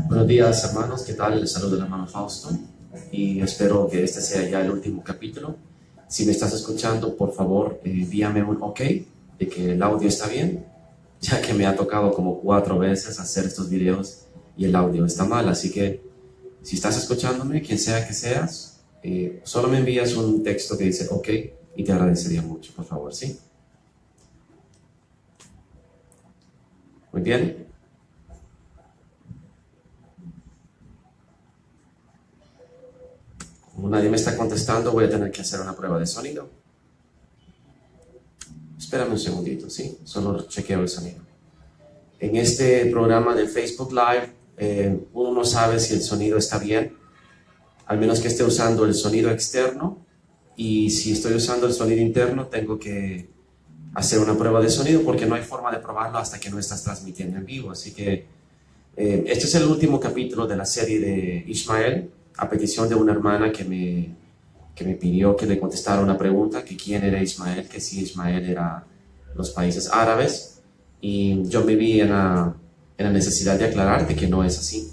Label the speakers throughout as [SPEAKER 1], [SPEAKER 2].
[SPEAKER 1] Buenos días, hermanos, ¿qué tal? Les saludo el hermano Fausto y espero que este sea ya el último capítulo. Si me estás escuchando, por favor, envíame un ok de que el audio está bien, ya que me ha tocado como 4 veces hacer estos videos y el audio está mal. Así que si estás escuchándome, quien sea que seas, solo me envías un texto que dice ok y te agradecería mucho, por favor, ¿sí? Muy bien. Como nadie me está contestando, voy a tener que hacer una prueba de sonido. Espérame un segundito, ¿sí? Solo chequeo el sonido. En este programa de Facebook Live, uno no sabe si el sonido está bien, al menos que esté usando el sonido externo. Y si estoy usando el sonido interno, tengo que hacer una prueba de sonido porque no hay forma de probarlo hasta que no estás transmitiendo en vivo. Así que este es el último capítulo de la serie de Ismael, a petición de una hermana que me pidió que le contestara una pregunta, que quién era Ismael, que si Ismael era los países árabes, y yo me vi en la necesidad de aclararte que no es así,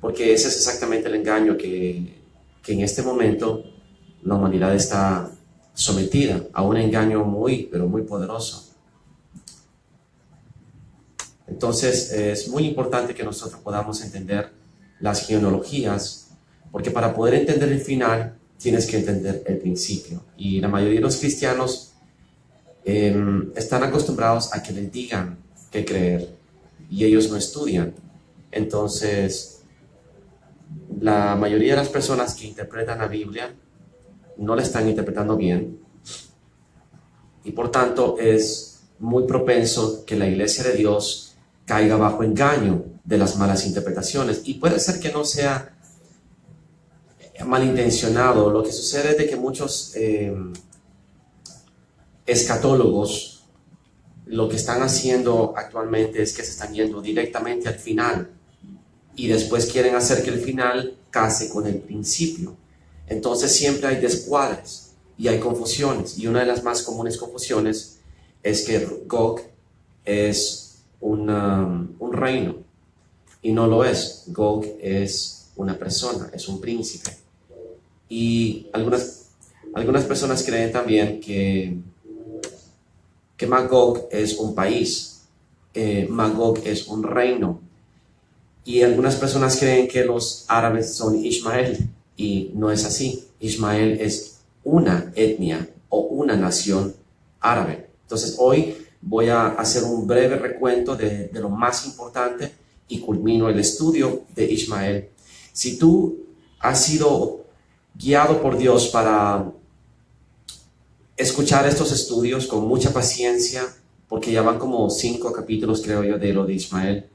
[SPEAKER 1] porque ese es exactamente el engaño que en este momento la humanidad está sometida a un engaño muy, pero muy poderoso. Entonces es muy importante que nosotros podamos entender las genealogías, porque para poder entender el final tienes que entender el principio. Y la mayoría de los cristianos están acostumbrados a que les digan qué creer y ellos no estudian. Entonces la mayoría de las personas que interpretan la Biblia no la están interpretando bien y por tanto es muy propenso que la iglesia de Dios caiga bajo engaño de las malas interpretaciones. Y puede ser que no sea malintencionado. Lo que sucede es de que muchos escatólogos lo que están haciendo actualmente es que se están yendo directamente al final y después quieren hacer que el final case con el principio. Entonces siempre hay descuadres y hay confusiones, y una de las más comunes confusiones es que Gog es un reino, y no lo es. Gog es una persona, es un príncipe. Y algunas personas creen también que Magog es un país, Magog es un reino. Y algunas personas creen que los árabes son Ismael, y no es así. Ismael es una etnia o una nación árabe. Entonces hoy voy a hacer un breve recuento de lo más importante y culmino el estudio de Ismael. Si tú has sido guiado por Dios para escuchar estos estudios con mucha paciencia, porque ya van como 5 capítulos, creo yo, de lo de Ismael.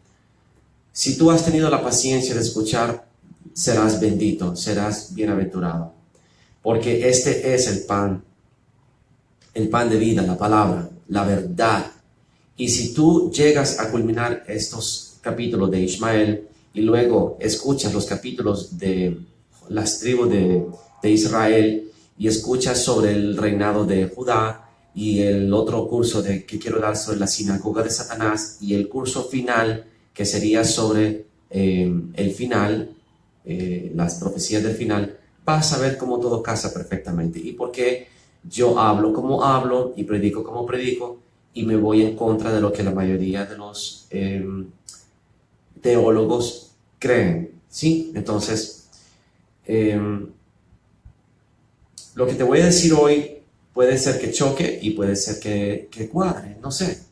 [SPEAKER 1] Si tú has tenido la paciencia de escuchar, serás bendito, serás bienaventurado, porque este es el pan de vida, la palabra, la verdad. Y si tú llegas a culminar estos capítulos de Ismael y luego escuchas los capítulos de las tribus de Israel y escuchas sobre el reinado de Judá y el otro curso que quiero dar sobre la sinagoga de Satanás y el curso final que sería sobre el final, las profecías del final, vas a ver cómo todo casa perfectamente y por qué yo hablo como hablo y predico como predico y me voy en contra de lo que la mayoría de los teólogos creen, ¿sí? Entonces, lo que te voy a decir hoy puede ser que choque y puede ser que cuadre, no sé.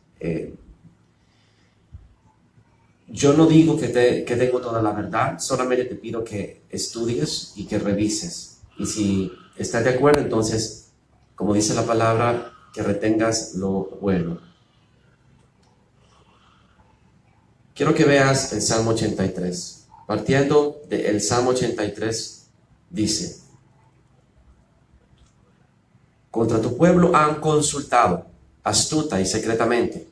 [SPEAKER 1] Yo no digo que tengo toda la verdad, solamente te pido que estudies y que revises. Y si estás de acuerdo, entonces, como dice la palabra, que retengas lo bueno. Quiero que veas el Salmo 83. Partiendo del Salmo 83, dice: contra tu pueblo han consultado, astuta y secretamente,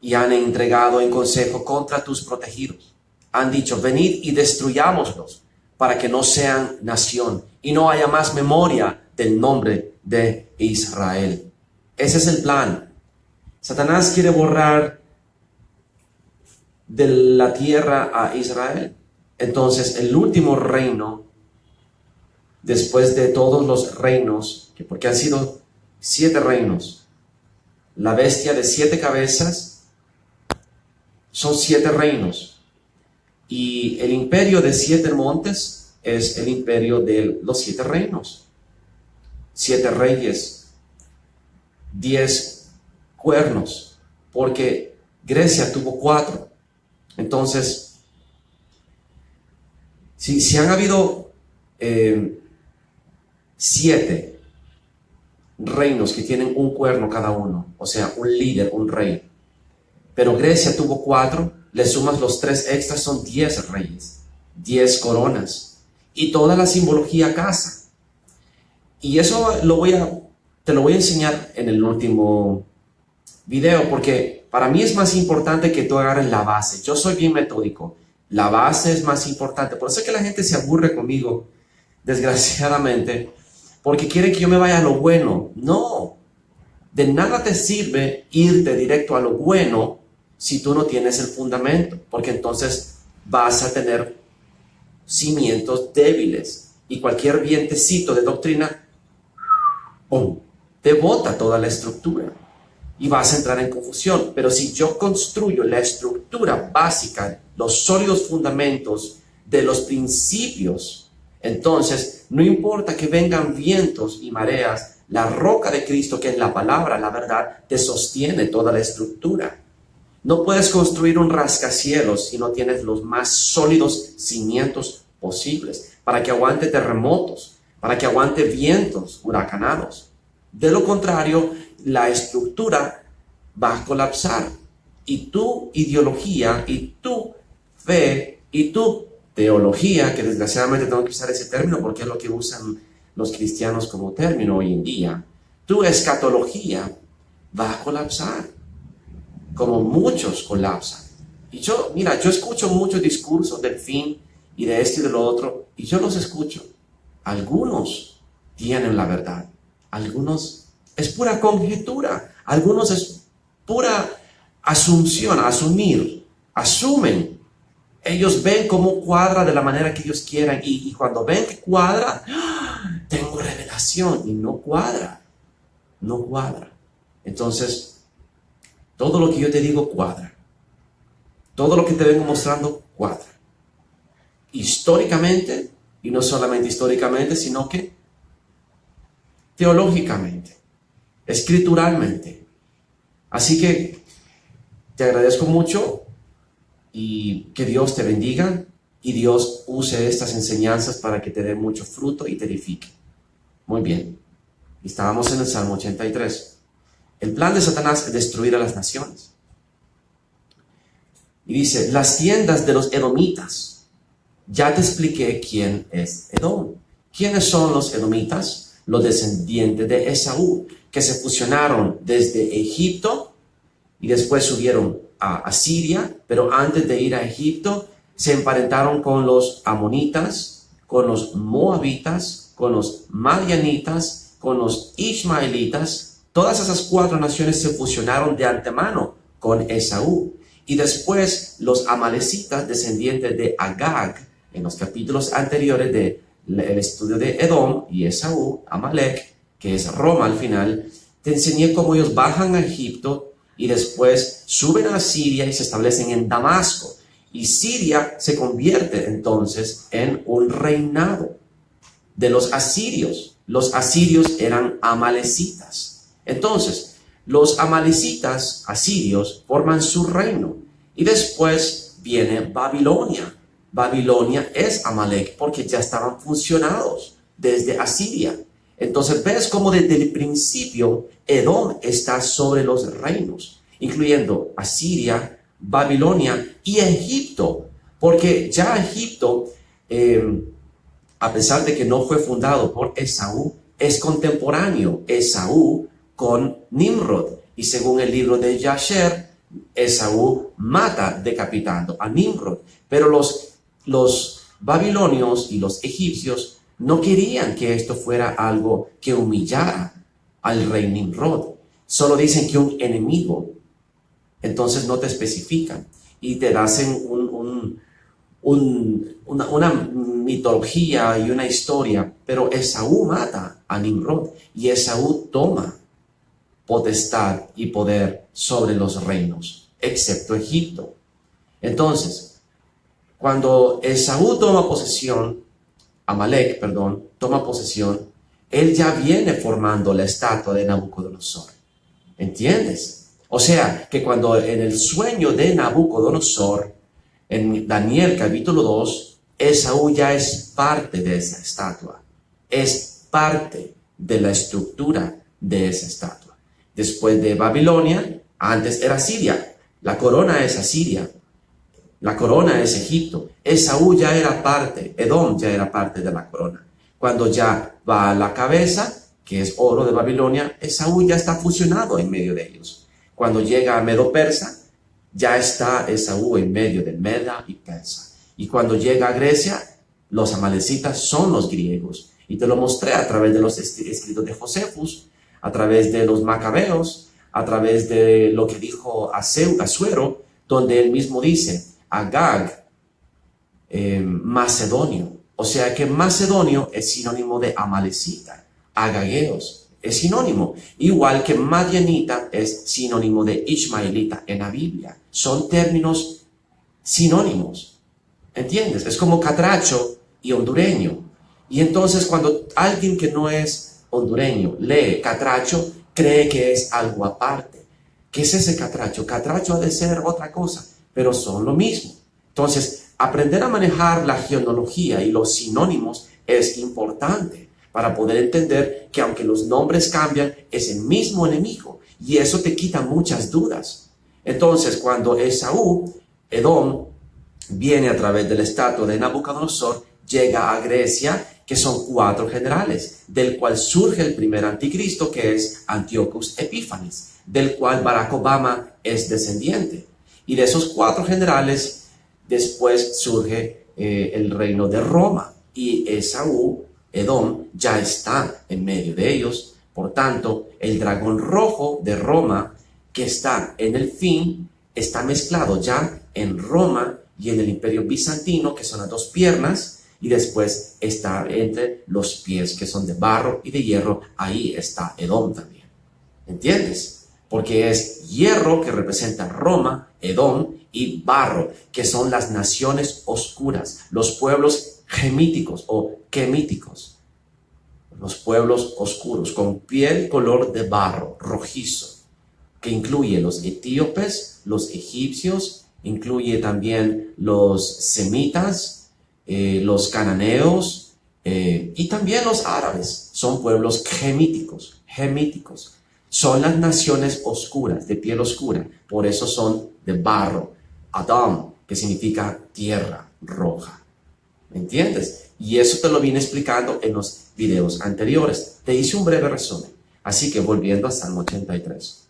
[SPEAKER 1] y han entregado en consejo contra tus protegidos. han dicho, venid y destruyámoslos para que no sean nación y no haya más memoria del nombre de Israel. Ese es el plan. Satanás quiere borrar de la tierra a Israel. Entonces, el último reino, después de todos los reinos, porque han sido 7 reinos, la bestia de 7 cabezas, son 7 reinos. Y el imperio de 7 montes es el imperio de los 7 reinos. 7 reyes, 10 cuernos, porque Grecia tuvo 4. Entonces, si han habido 7 reinos que tienen un cuerno cada uno, o sea, un líder, un rey, pero Grecia tuvo 4, le sumas los 3 extras, son 10 reyes, 10 coronas, y toda la simbología casa. Y eso te lo voy a enseñar en el último video, porque para mí es más importante que tú agarres la base. Yo soy bien metódico, la base es más importante. Por eso es que la gente se aburre conmigo, desgraciadamente, porque quiere que yo me vaya a lo bueno. No, de nada te sirve irte directo a lo bueno si tú no tienes el fundamento, porque entonces vas a tener cimientos débiles y cualquier vientecito de doctrina, ¡pum!, te bota toda la estructura y vas a entrar en confusión. Pero si yo construyo la estructura básica, los sólidos fundamentos de los principios, entonces no importa que vengan vientos y mareas, la roca de Cristo, que es la palabra, la verdad, te sostiene toda la estructura. No puedes construir un rascacielos si no tienes los más sólidos cimientos posibles, para que aguante terremotos, para que aguante vientos huracanados. De lo contrario, la estructura va a colapsar y tu ideología y tu fe y tu teología, que desgraciadamente tengo que usar ese término porque es lo que usan los cristianos como término hoy en día, tu escatología va a colapsar, como muchos colapsan. Y yo escucho muchos discursos del fin y de esto y de lo otro, y yo los escucho. Algunos tienen la verdad, algunos es pura conjetura, algunos es pura asunción, asumen. Ellos ven cómo cuadra de la manera que ellos quieran, y cuando ven que cuadra, tengo revelación, y no cuadra. Entonces, todo lo que yo te digo cuadra. Todo lo que te vengo mostrando cuadra. Históricamente, y no solamente históricamente, sino que teológicamente, escrituralmente. Así que te agradezco mucho y que Dios te bendiga y Dios use estas enseñanzas para que te dé mucho fruto y te edifique. Muy bien. Estábamos en el Salmo 83. El plan de Satanás es destruir a las naciones. Y dice, las tiendas de los edomitas. Ya te expliqué quién es Edom. ¿Quiénes son los edomitas? Los descendientes de Esaú, que se fusionaron desde Egipto y después subieron a Asiria, pero antes de ir a Egipto se emparentaron con los amonitas, con los moabitas, con los madianitas, con los ismaelitas. Todas esas 4 naciones se fusionaron de antemano con Esaú. Y después los amalecitas, descendientes de Agag, en los capítulos anteriores del estudio de Edom y Esaú, Amalek, que es Roma al final, te enseñé cómo ellos bajan a Egipto y después suben a Siria y se establecen en Damasco. Y Siria se convierte entonces en un reinado de los asirios. Los asirios eran amalecitas. Entonces, los amalecitas asirios forman su reino. Y después viene Babilonia. Babilonia es Amalek porque ya estaban fusionados desde Asiria. Entonces ves cómo desde el principio Edom está sobre los reinos, incluyendo Asiria, Babilonia y Egipto. Porque ya Egipto, a pesar de que no fue fundado por Esaú, es contemporáneo Esaú con Nimrod. Y según el libro de Yasher, Esaú mata decapitando a Nimrod. Pero los babilonios y los egipcios no querían que esto fuera algo que humillara al rey Nimrod. Solo dicen que un enemigo. Entonces no te especifican y te hacen una mitología y una historia. Pero Esaú mata a Nimrod y Esaú toma potestad y poder sobre los reinos, excepto Egipto. Entonces, cuando Esaú toma posesión, Amalek, toma posesión, él ya viene formando la estatua de Nabucodonosor. ¿Entiendes? O sea, que cuando en el sueño de Nabucodonosor, en Daniel capítulo 2, Esaú ya es parte de esa estatua. Es parte de la estructura de esa estatua. Después de Babilonia, antes era Siria. La corona es Asiria. La corona es Egipto. Esaú ya era parte, Edom ya era parte de la corona. Cuando ya va a la cabeza, que es oro de Babilonia, Esaú ya está fusionado en medio de ellos. Cuando llega a Medo-Persa, ya está Esaú en medio de Meda y Persa. Y cuando llega a Grecia, los amalecitas son los griegos. Y te lo mostré a través de los escritos de Josefus, a través de los macabeos, a través de lo que dijo Asuero, donde él mismo dice, Agag, macedonio. O sea que macedonio es sinónimo de amalecita. Agageos es sinónimo. Igual que madianita es sinónimo de ismaelita en la Biblia. Son términos sinónimos. ¿Entiendes? Es como catracho y hondureño. Y entonces cuando alguien que no es hondureño lee catracho, cree que es algo aparte. ¿Qué es ese catracho? Catracho ha de ser otra cosa, pero son lo mismo. Entonces, aprender a manejar la genealogía y los sinónimos es importante para poder entender que aunque los nombres cambian, es el mismo enemigo. Y eso te quita muchas dudas. Entonces, cuando Esaú, Edom, viene a través de la estatua de Nabucodonosor, llega a Grecia, que son 4 generales, del cual surge el primer anticristo, que es Antiochus Epífanes, del cual Barack Obama es descendiente. Y de esos 4 generales, después surge el reino de Roma. Y Esaú, Edom, ya está en medio de ellos. Por tanto, el dragón rojo de Roma, que está en el fin, está mezclado ya en Roma y en el imperio bizantino, que son las 2 piernas, y después está entre los pies, que son de barro y de hierro. Ahí está Edom también. ¿Entiendes? Porque es hierro, que representa Roma, Edom, y barro, que son las naciones oscuras, los pueblos gemíticos o quemíticos, los pueblos oscuros, con piel color de barro, rojizo, que incluye los etíopes, los egipcios, incluye también los semitas, los cananeos y también los árabes. Son pueblos gemíticos. Son las naciones oscuras, de piel oscura, por eso son de barro. Adam, que significa tierra roja. ¿Me entiendes? Y eso te lo vine explicando en los videos anteriores. Te hice un breve resumen. Así que volviendo a Salmo 83.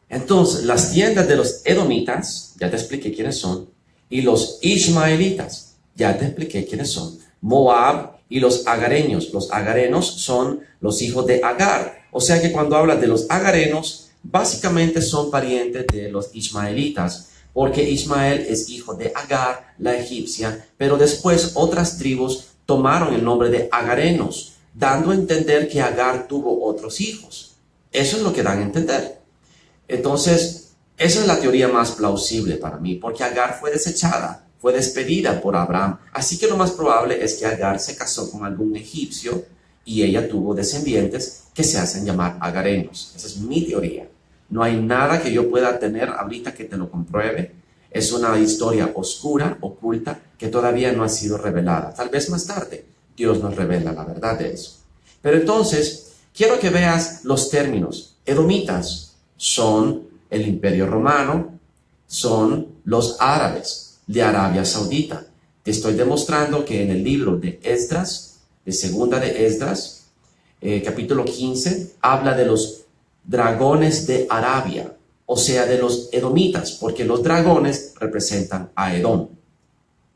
[SPEAKER 1] Entonces, las tiendas de los edomitas, ya te expliqué quiénes son, y los ismaelitas, ya te expliqué quiénes son. Moab y los agareños. Los agarenos son los hijos de Agar. O sea que cuando hablas de los agarenos, básicamente son parientes de los ismaelitas, porque Ismael es hijo de Agar, la egipcia, pero después otras tribus tomaron el nombre de agarenos, dando a entender que Agar tuvo otros hijos. Eso es lo que dan a entender. Entonces, esa es la teoría más plausible para mí, porque Agar fue desechada, fue despedida por Abraham. Así que lo más probable es que Agar se casó con algún egipcio y ella tuvo descendientes que se hacen llamar agarenos. Esa es mi teoría. No hay nada que yo pueda tener ahorita que te lo compruebe. Es una historia oscura, oculta, que todavía no ha sido revelada. Tal vez más tarde Dios nos revela la verdad de eso. Pero entonces, quiero que veas los términos. Edomitas son el Imperio Romano, son los árabes de Arabia Saudita. Te estoy demostrando que en el libro de Esdras, de Segunda de Esdras, capítulo 15, habla de los dragones de Arabia. o sea, de los edomitas, porque los dragones representan a Edom,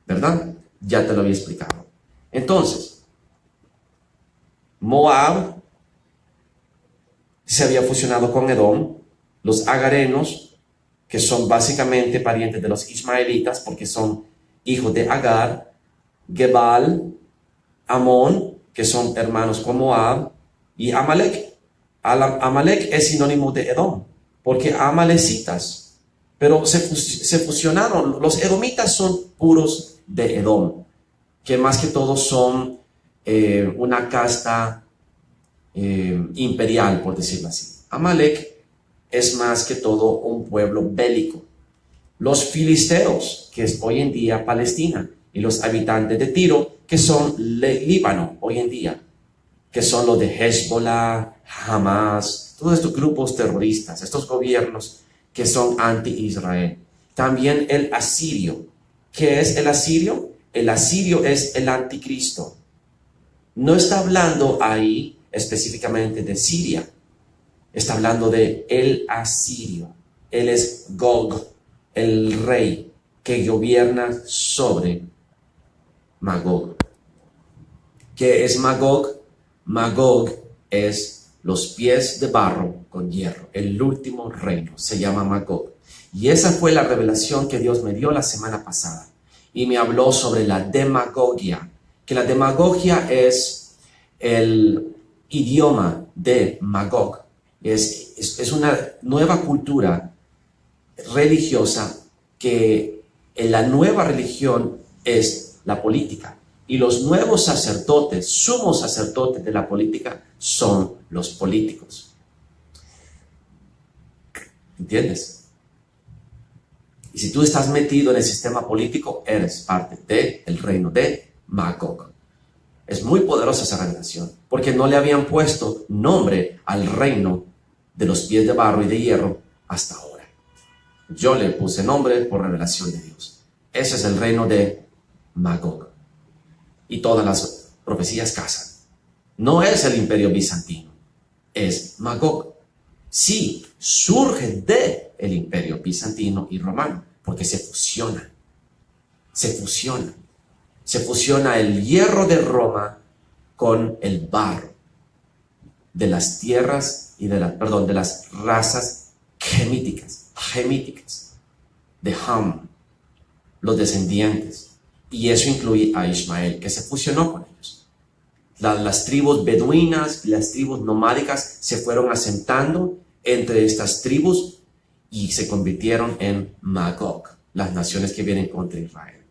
[SPEAKER 1] ¿verdad? Ya te lo había explicado. Entonces, Moab se había fusionado con Edom, los agarenos, que son básicamente parientes de los ismaelitas, porque son hijos de Agar, Gebal, Amón, que son hermanos con Moab, y Amalek. Amalek es sinónimo de Edom, porque amalecitas, pero se fusionaron. Los edomitas son puros de Edom, que más que todo son una casta imperial, por decirlo así. Amalek es más que todo un pueblo bélico. Los filisteos, que es hoy en día Palestina, y los habitantes de Tiro, que son Líbano hoy en día, que son los de Hezbollah, Hamas, todos estos grupos terroristas, estos gobiernos que son anti-Israel. También el asirio. ¿Qué es el asirio? El asirio es el anticristo. No está hablando ahí específicamente de Siria, está hablando de el asirio. Él es Gog, el rey que gobierna sobre Magog. ¿Qué es Magog? Magog es los pies de barro con hierro. El último reino se llama Magog. Y esa fue la revelación que Dios me dio la semana pasada. Y me habló sobre la demagogia. Que la demagogia es el idioma de Magog. Es una nueva cultura religiosa que en la nueva religión es la política. Y los nuevos sacerdotes, sumos sacerdotes de la política, son los políticos. ¿Entiendes? Y si tú estás metido en el sistema político, eres parte del reino de Magog. Es muy poderosa esa revelación, porque no le habían puesto nombre al reino de los pies de barro y de hierro hasta ahora. Yo le puse nombre por revelación de Dios. Ese es el reino de Magog. Y todas las profecías casan. No es el imperio bizantino, es Magog. Sí, surge de el imperio bizantino y romano, porque se fusiona. Se fusiona. Se fusiona el hierro de Roma con el barro de las tierras y de las razas gemíticas, de Ham, los descendientes. Y eso incluye a Ismael, que se fusionó con ellos. Las tribus beduinas, las tribus nomádicas se fueron asentando entre estas tribus y se convirtieron en Magog, las naciones que vienen contra Israel.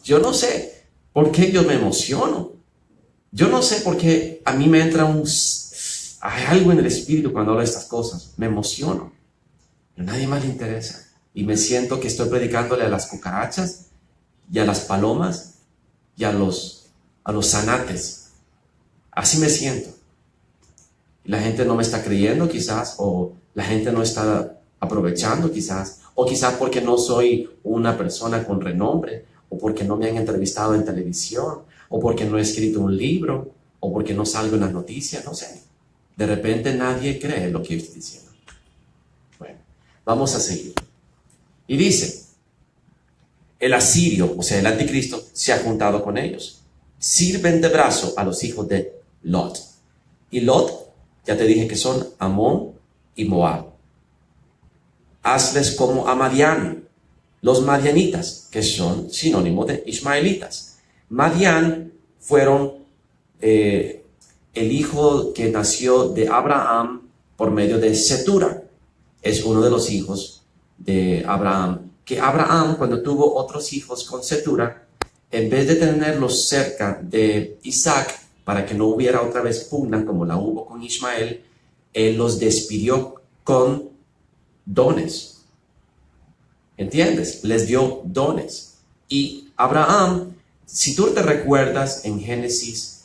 [SPEAKER 1] Yo no sé por qué yo me emociono. Yo no sé por qué a mí me entra hay algo en el espíritu cuando hablo de estas cosas. Me emociono. Pero a nadie más le interesa. Y me siento que estoy predicándole a las cucarachas y a las palomas y a los zanates. Así me siento. La gente no me está creyendo quizás, o la gente no está aprovechando quizás, o quizás porque no soy una persona con renombre, o porque no me han entrevistado en televisión, o porque no he escrito un libro, o porque no salgo en las noticias, no sé. De repente nadie cree lo que yo estoy diciendo. Bueno, vamos a seguir. Y dice, el asirio, o sea, el anticristo, se ha juntado con ellos. Sirven de brazo a los hijos de Lot. Y Lot, ya te dije que son Amón y Moab. Hazles como a Madián, los madianitas, que son sinónimo de ismaelitas. Madián fueron el hijo que nació de Abraham por medio de Setura. Es uno de los hijos de Abraham. Que Abraham, cuando tuvo otros hijos con Setura, en vez de tenerlos cerca de Isaac, para que no hubiera otra vez pugna como la hubo con Ismael, él los despidió con dones. ¿Entiendes? Les dio dones. Y Abraham, si tú te recuerdas en Génesis,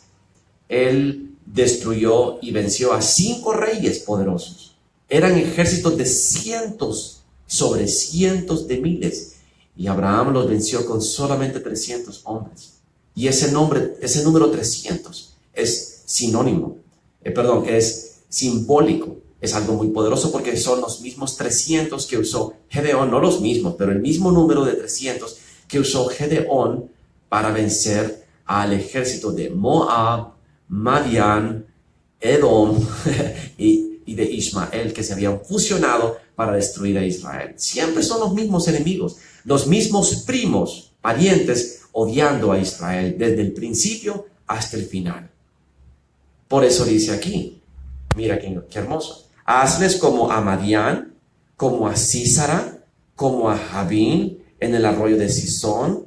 [SPEAKER 1] él destruyó y venció a 5 reyes poderosos. Eran ejércitos de cientos sobre cientos de miles. Y Abraham los venció con solamente 300 hombres. Y ese número 300 es sinónimo, es simbólico Es algo muy poderoso porque son los mismos 300 que usó Gedeón, no los mismos, pero el mismo número de 300 que usó Gedeón para vencer al ejército de Moab, Madián, Edom y de Ismael, que se habían fusionado para destruir a Israel. Siempre son los mismos enemigos, los mismos primos, parientes, odiando a Israel desde el principio hasta el final. Por eso dice aquí, mira qué hermoso, hazles como a Madián, como a Sísara, como a Jabín en el arroyo de Sison,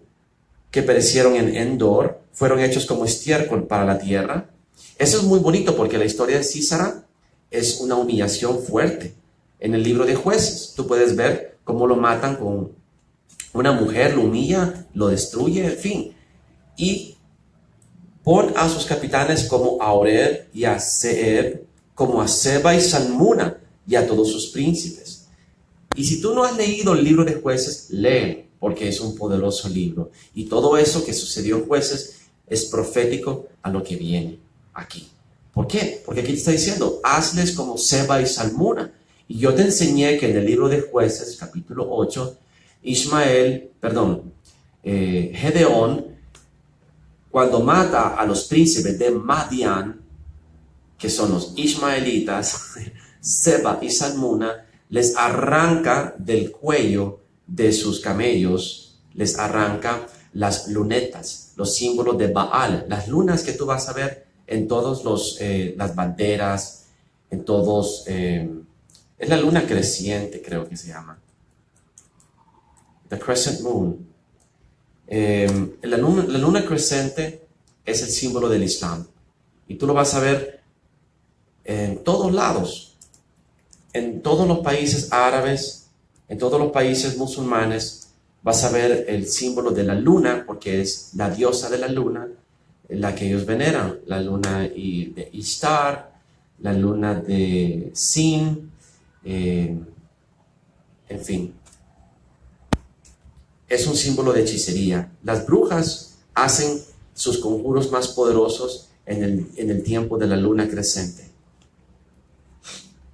[SPEAKER 1] que perecieron en Endor, fueron hechos como estiércol para la tierra. Eso es muy bonito porque la historia de Sísara es una humillación fuerte. En el libro de Jueces, tú puedes ver cómo lo matan con una mujer, lo humilla, lo destruye, en fin. Y pon a sus capitanes como a Oreb y a Zeeb, como a Seba y Salmuna y a todos sus príncipes. Y si tú no has leído el libro de Jueces, lee, porque es un poderoso libro. Y todo eso que sucedió en Jueces es profético a lo que viene aquí. ¿Por qué? Porque aquí te está diciendo, hazles como Seba y Salmuna. Y yo te enseñé que en el libro de Jueces, capítulo 8, Gedeón, cuando mata a los príncipes de Madián, que son los ismaelitas, Seba y Salmuna, les arranca del cuello de sus camellos, les arranca las lunetas, los símbolos de Baal, las lunas que tú vas a ver en todos las banderas, en todos, es la luna creciente, creo que se llama, the crescent moon. La luna creciente es el símbolo del Islam, y tú lo vas a ver en todos lados, en todos los países árabes, en todos los países musulmanes, vas a ver el símbolo de la luna, porque es la diosa de la luna, la que ellos veneran, la luna de Ishtar, la luna de Sin, en fin. Es un símbolo de hechicería. Las brujas hacen sus conjuros más poderosos en el tiempo de la luna creciente.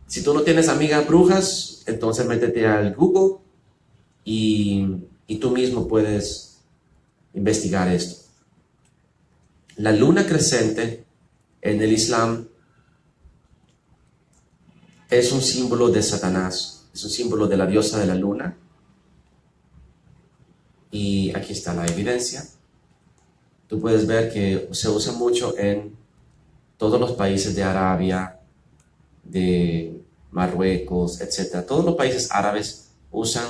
[SPEAKER 1] Si tú no tienes amigas brujas, entonces métete al Google y tú mismo puedes investigar esto. La luna creciente en el Islam es un símbolo de Satanás, es un símbolo de la diosa de la luna. Y aquí está la evidencia. Tú puedes ver que se usa mucho en todos los países de Arabia, de Marruecos, etc. Todos los países árabes usan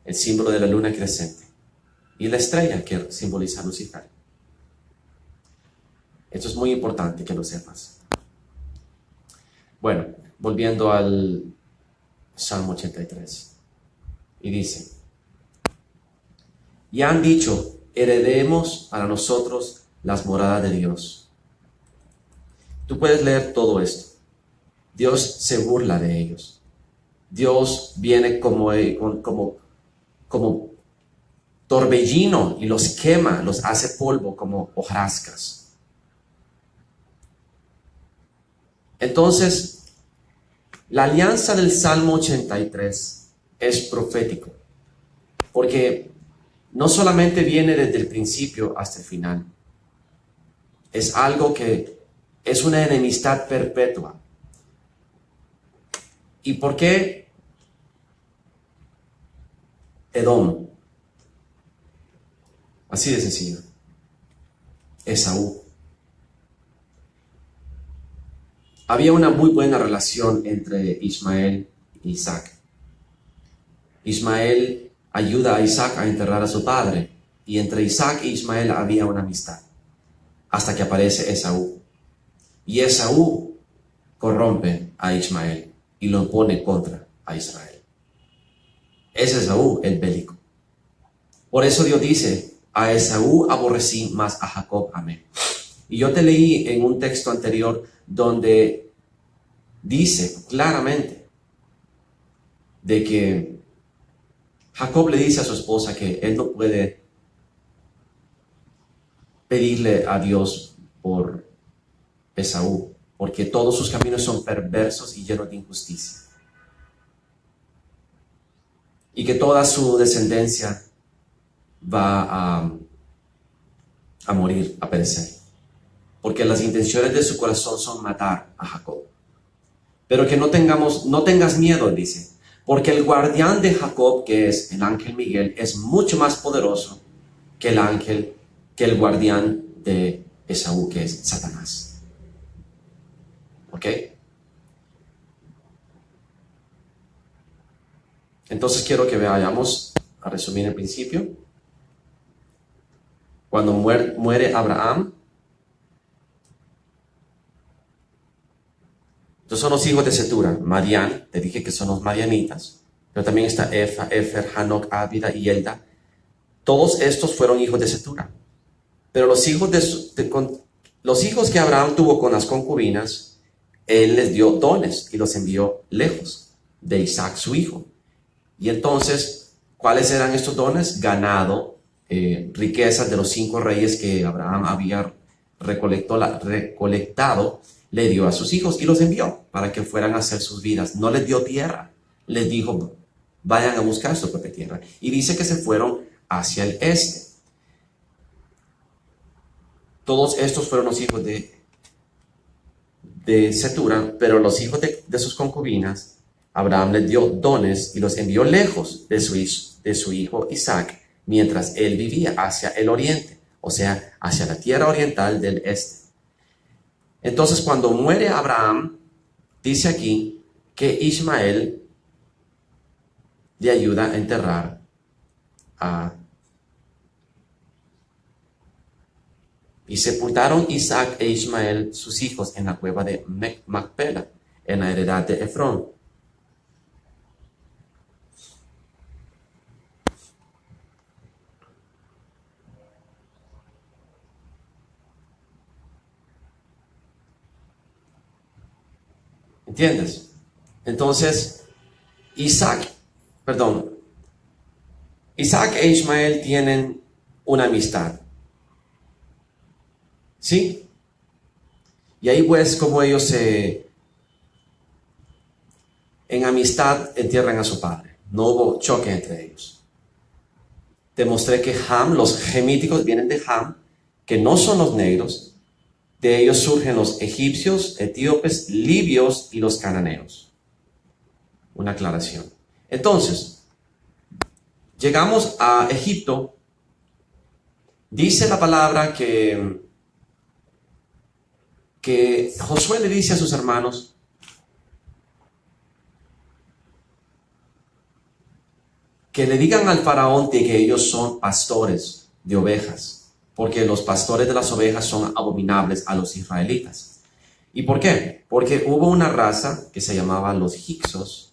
[SPEAKER 1] el símbolo de la luna creciente y la estrella que simboliza a Lucifer. Esto es muy importante que lo sepas. Bueno, volviendo al Salmo 83. Y dice, y han dicho, heredemos para nosotros las moradas de Dios. Tú puedes leer todo esto. Dios se burla de ellos. Dios viene como torbellino y los quema, los hace polvo como hojarascas. Entonces, la alianza del Salmo 83 es profético, porque no solamente viene desde el principio hasta el final, es algo que es una enemistad perpetua. ¿Y por qué Edom? Así de sencillo. Esaú. Había una muy buena relación entre Ismael e Isaac. Ismael ayuda a Isaac a enterrar a su padre, y entre Isaac e Ismael había una amistad, hasta que aparece Esaú. Y Esaú corrompe a Ismael y lo pone contra a Israel. Es Esaú el bélico. Por eso Dios dice, a Esaú aborrecí, mas a Jacob amé. Y yo te leí en un texto anterior donde dice claramente de que Jacob le dice a su esposa que él no puede pedirle a Dios por Esaú, porque todos sus caminos son perversos y llenos de injusticia. Y que toda su descendencia va a morir, a perecer. Porque las intenciones de su corazón son matar a Jacob. Pero que no tengas miedo, dice, porque el guardián de Jacob, que es el ángel Miguel, es mucho más poderoso que el guardián de Esaú, que es Satanás. ¿Ok? Entonces quiero que vayamos a resumir el principio. Cuando muere Abraham, estos son los hijos de Setura: Madián, te dije que son los madianitas, pero también está Efer, Hanok, Abida y Elda. Todos estos fueron hijos de Setura. Pero los hijos que Abraham tuvo con las concubinas, él les dio dones y los envió lejos de Isaac, su hijo. Y entonces, ¿cuáles eran estos dones? Ganado, riquezas de los 5 reyes que Abraham había recolectado, le dio a sus hijos y los envió para que fueran a hacer sus vidas. No les dio tierra, les dijo, vayan a buscar su propia tierra. Y dice que se fueron hacia el este. Todos estos fueron los hijos de Setura, pero los hijos de sus concubinas, Abraham les dio dones y los envió lejos de su hijo Isaac, mientras él vivía hacia el oriente, o sea, hacia la tierra oriental del este. Entonces, cuando muere Abraham, dice aquí que Ismael le ayuda a enterrar y sepultaron Isaac e Ismael, sus hijos, en la cueva de Macpela, en la heredad de Efrón. ¿Entiendes? Entonces, Isaac e Ismael tienen una amistad. ¿Sí? Y ahí pues como ellos en amistad entierran a su padre. No hubo choque entre ellos. Demostré que Ham, los gemíticos vienen de Ham, que no son los negros. De ellos surgen los egipcios, etíopes, libios y los cananeos. Una aclaración. Entonces, llegamos a Egipto. Dice la palabra que Josué le dice a sus hermanos que le digan al faraón de que ellos son pastores de ovejas, porque los pastores de las ovejas son abominables a los israelitas. ¿Y por qué? Porque hubo una raza que se llamaba los Hicsos,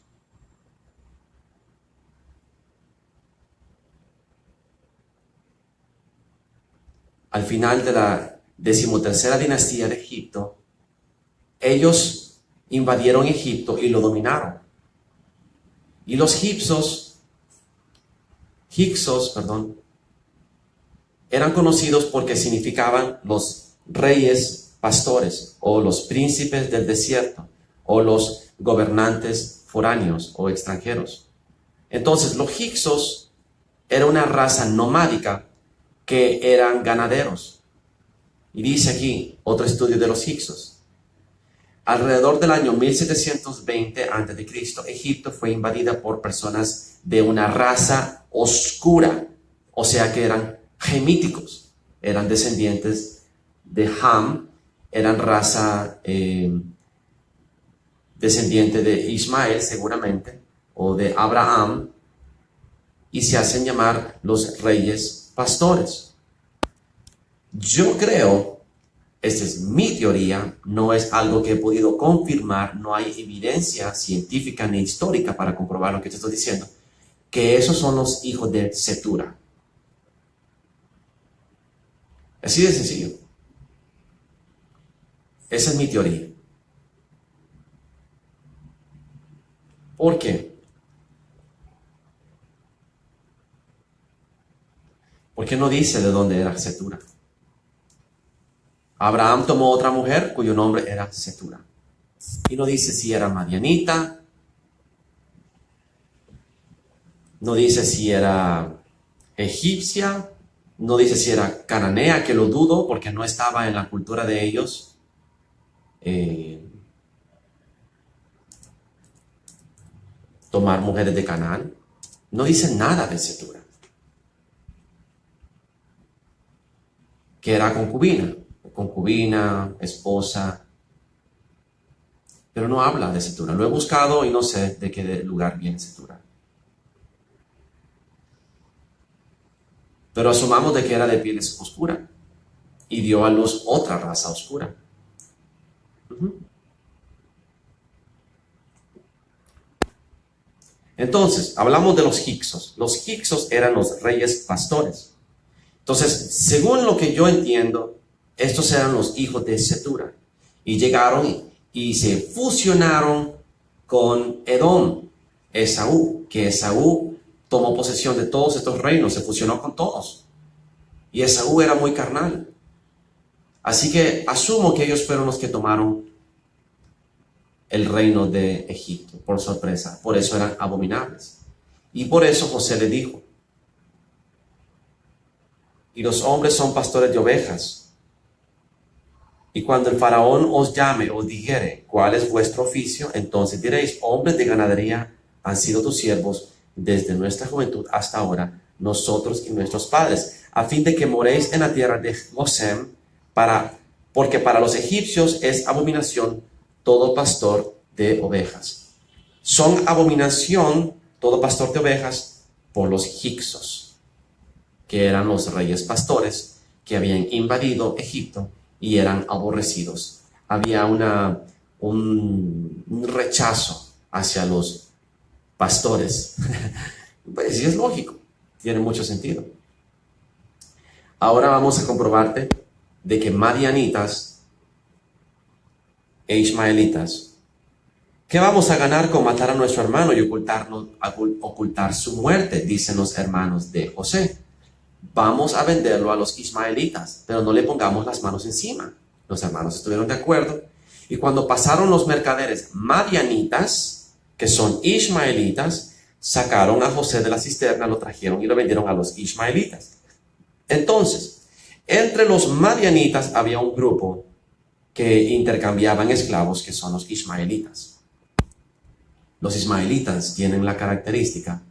[SPEAKER 1] al final de la 13ª dinastía de Egipto. Ellos invadieron Egipto y lo dominaron. Y los Hicsos, eran conocidos porque significaban los reyes pastores, o los príncipes del desierto, o los gobernantes foráneos o extranjeros. Entonces, los Hicsos era una raza nomádica que eran ganaderos. Y dice aquí otro estudio de los Hicsos. Alrededor del año 1720 a.C., Egipto fue invadida por personas de una raza oscura, o sea que eran gemíticos, eran descendientes de Ham, eran raza descendiente de Ismael seguramente, o de Abraham, y se hacen llamar los reyes pastores. Yo creo, esta es mi teoría, no es algo que he podido confirmar, no hay evidencia científica ni histórica para comprobar lo que te estoy diciendo, que esos son los hijos de Setura. Así de sencillo. Esa es mi teoría. ¿Por qué? Porque no dice de dónde era Setura. Abraham tomó otra mujer cuyo nombre era Setura. Y no dice si era madianita, no dice si era egipcia, no dice si era cananea, que lo dudo porque no estaba en la cultura de ellos. Tomar mujeres de Canaán. No dice nada de Setura, que era concubina, esposa, pero no habla de Setura. Lo he buscado y no sé de qué lugar viene Setura. Pero asumamos de que era de piel oscura y dio a luz otra raza oscura. Entonces, hablamos de los hicsos. Los hicsos eran los reyes pastores. Entonces, según lo que yo entiendo, estos eran los hijos de Setura. Y llegaron y se fusionaron con Edom, Esaú, que Esaú tomó posesión de todos estos reinos, se fusionó con todos. Y Esaú era muy carnal. Así que asumo que ellos fueron los que tomaron el reino de Egipto, por sorpresa. Por eso eran abominables. Y por eso José le dijo, y los hombres son pastores de ovejas. Y cuando el faraón os llame, os dijere, ¿cuál es vuestro oficio? Entonces diréis, hombres de ganadería han sido tus siervos desde nuestra juventud hasta ahora, nosotros y nuestros padres, a fin de que moréis en la tierra de Gosén, porque para los egipcios es abominación todo pastor de ovejas. Son abominación todo pastor de ovejas por los hicsos, que eran los reyes pastores que habían invadido Egipto y eran aborrecidos. Había un rechazo hacia los pastores. Pues sí, es lógico, tiene mucho sentido. Ahora vamos a comprobarte de que madianitas e ismaelitas, ¿qué vamos a ganar con matar a nuestro hermano y ocultar su muerte? Dicen los hermanos de José. Vamos a venderlo a los ismaelitas, pero no le pongamos las manos encima. Los hermanos estuvieron de acuerdo. Y cuando pasaron los mercaderes madianitas, que son ismaelitas, sacaron a José de la cisterna, lo trajeron y lo vendieron a los ismaelitas. Entonces, entre los madianitas había un grupo que intercambiaban esclavos, que son los ismaelitas. Los ismaelitas tienen la característica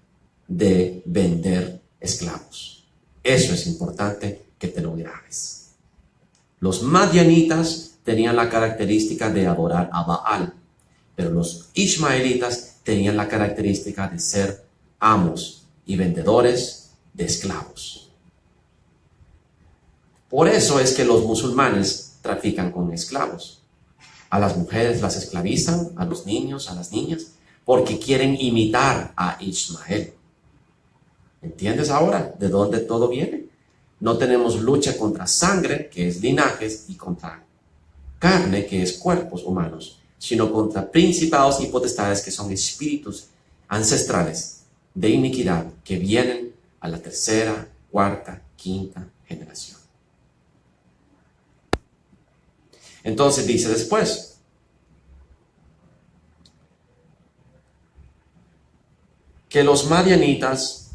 [SPEAKER 1] de vender esclavos. Eso es importante que te lo grabes. Los madianitas tenían la característica de adorar a Baal, pero los ismaelitas tenían la característica de ser amos y vendedores de esclavos. Por eso es que los musulmanes trafican con esclavos. A las mujeres las esclavizan, a los niños, a las niñas, porque quieren imitar a Ismael. ¿Entiendes ahora de dónde todo viene? No tenemos lucha contra sangre, que es linajes, y contra carne, que es cuerpos humanos, sino contra principados y potestades, que son espíritus ancestrales de iniquidad que vienen a la tercera, cuarta, quinta generación. Entonces dice después, que los madianitas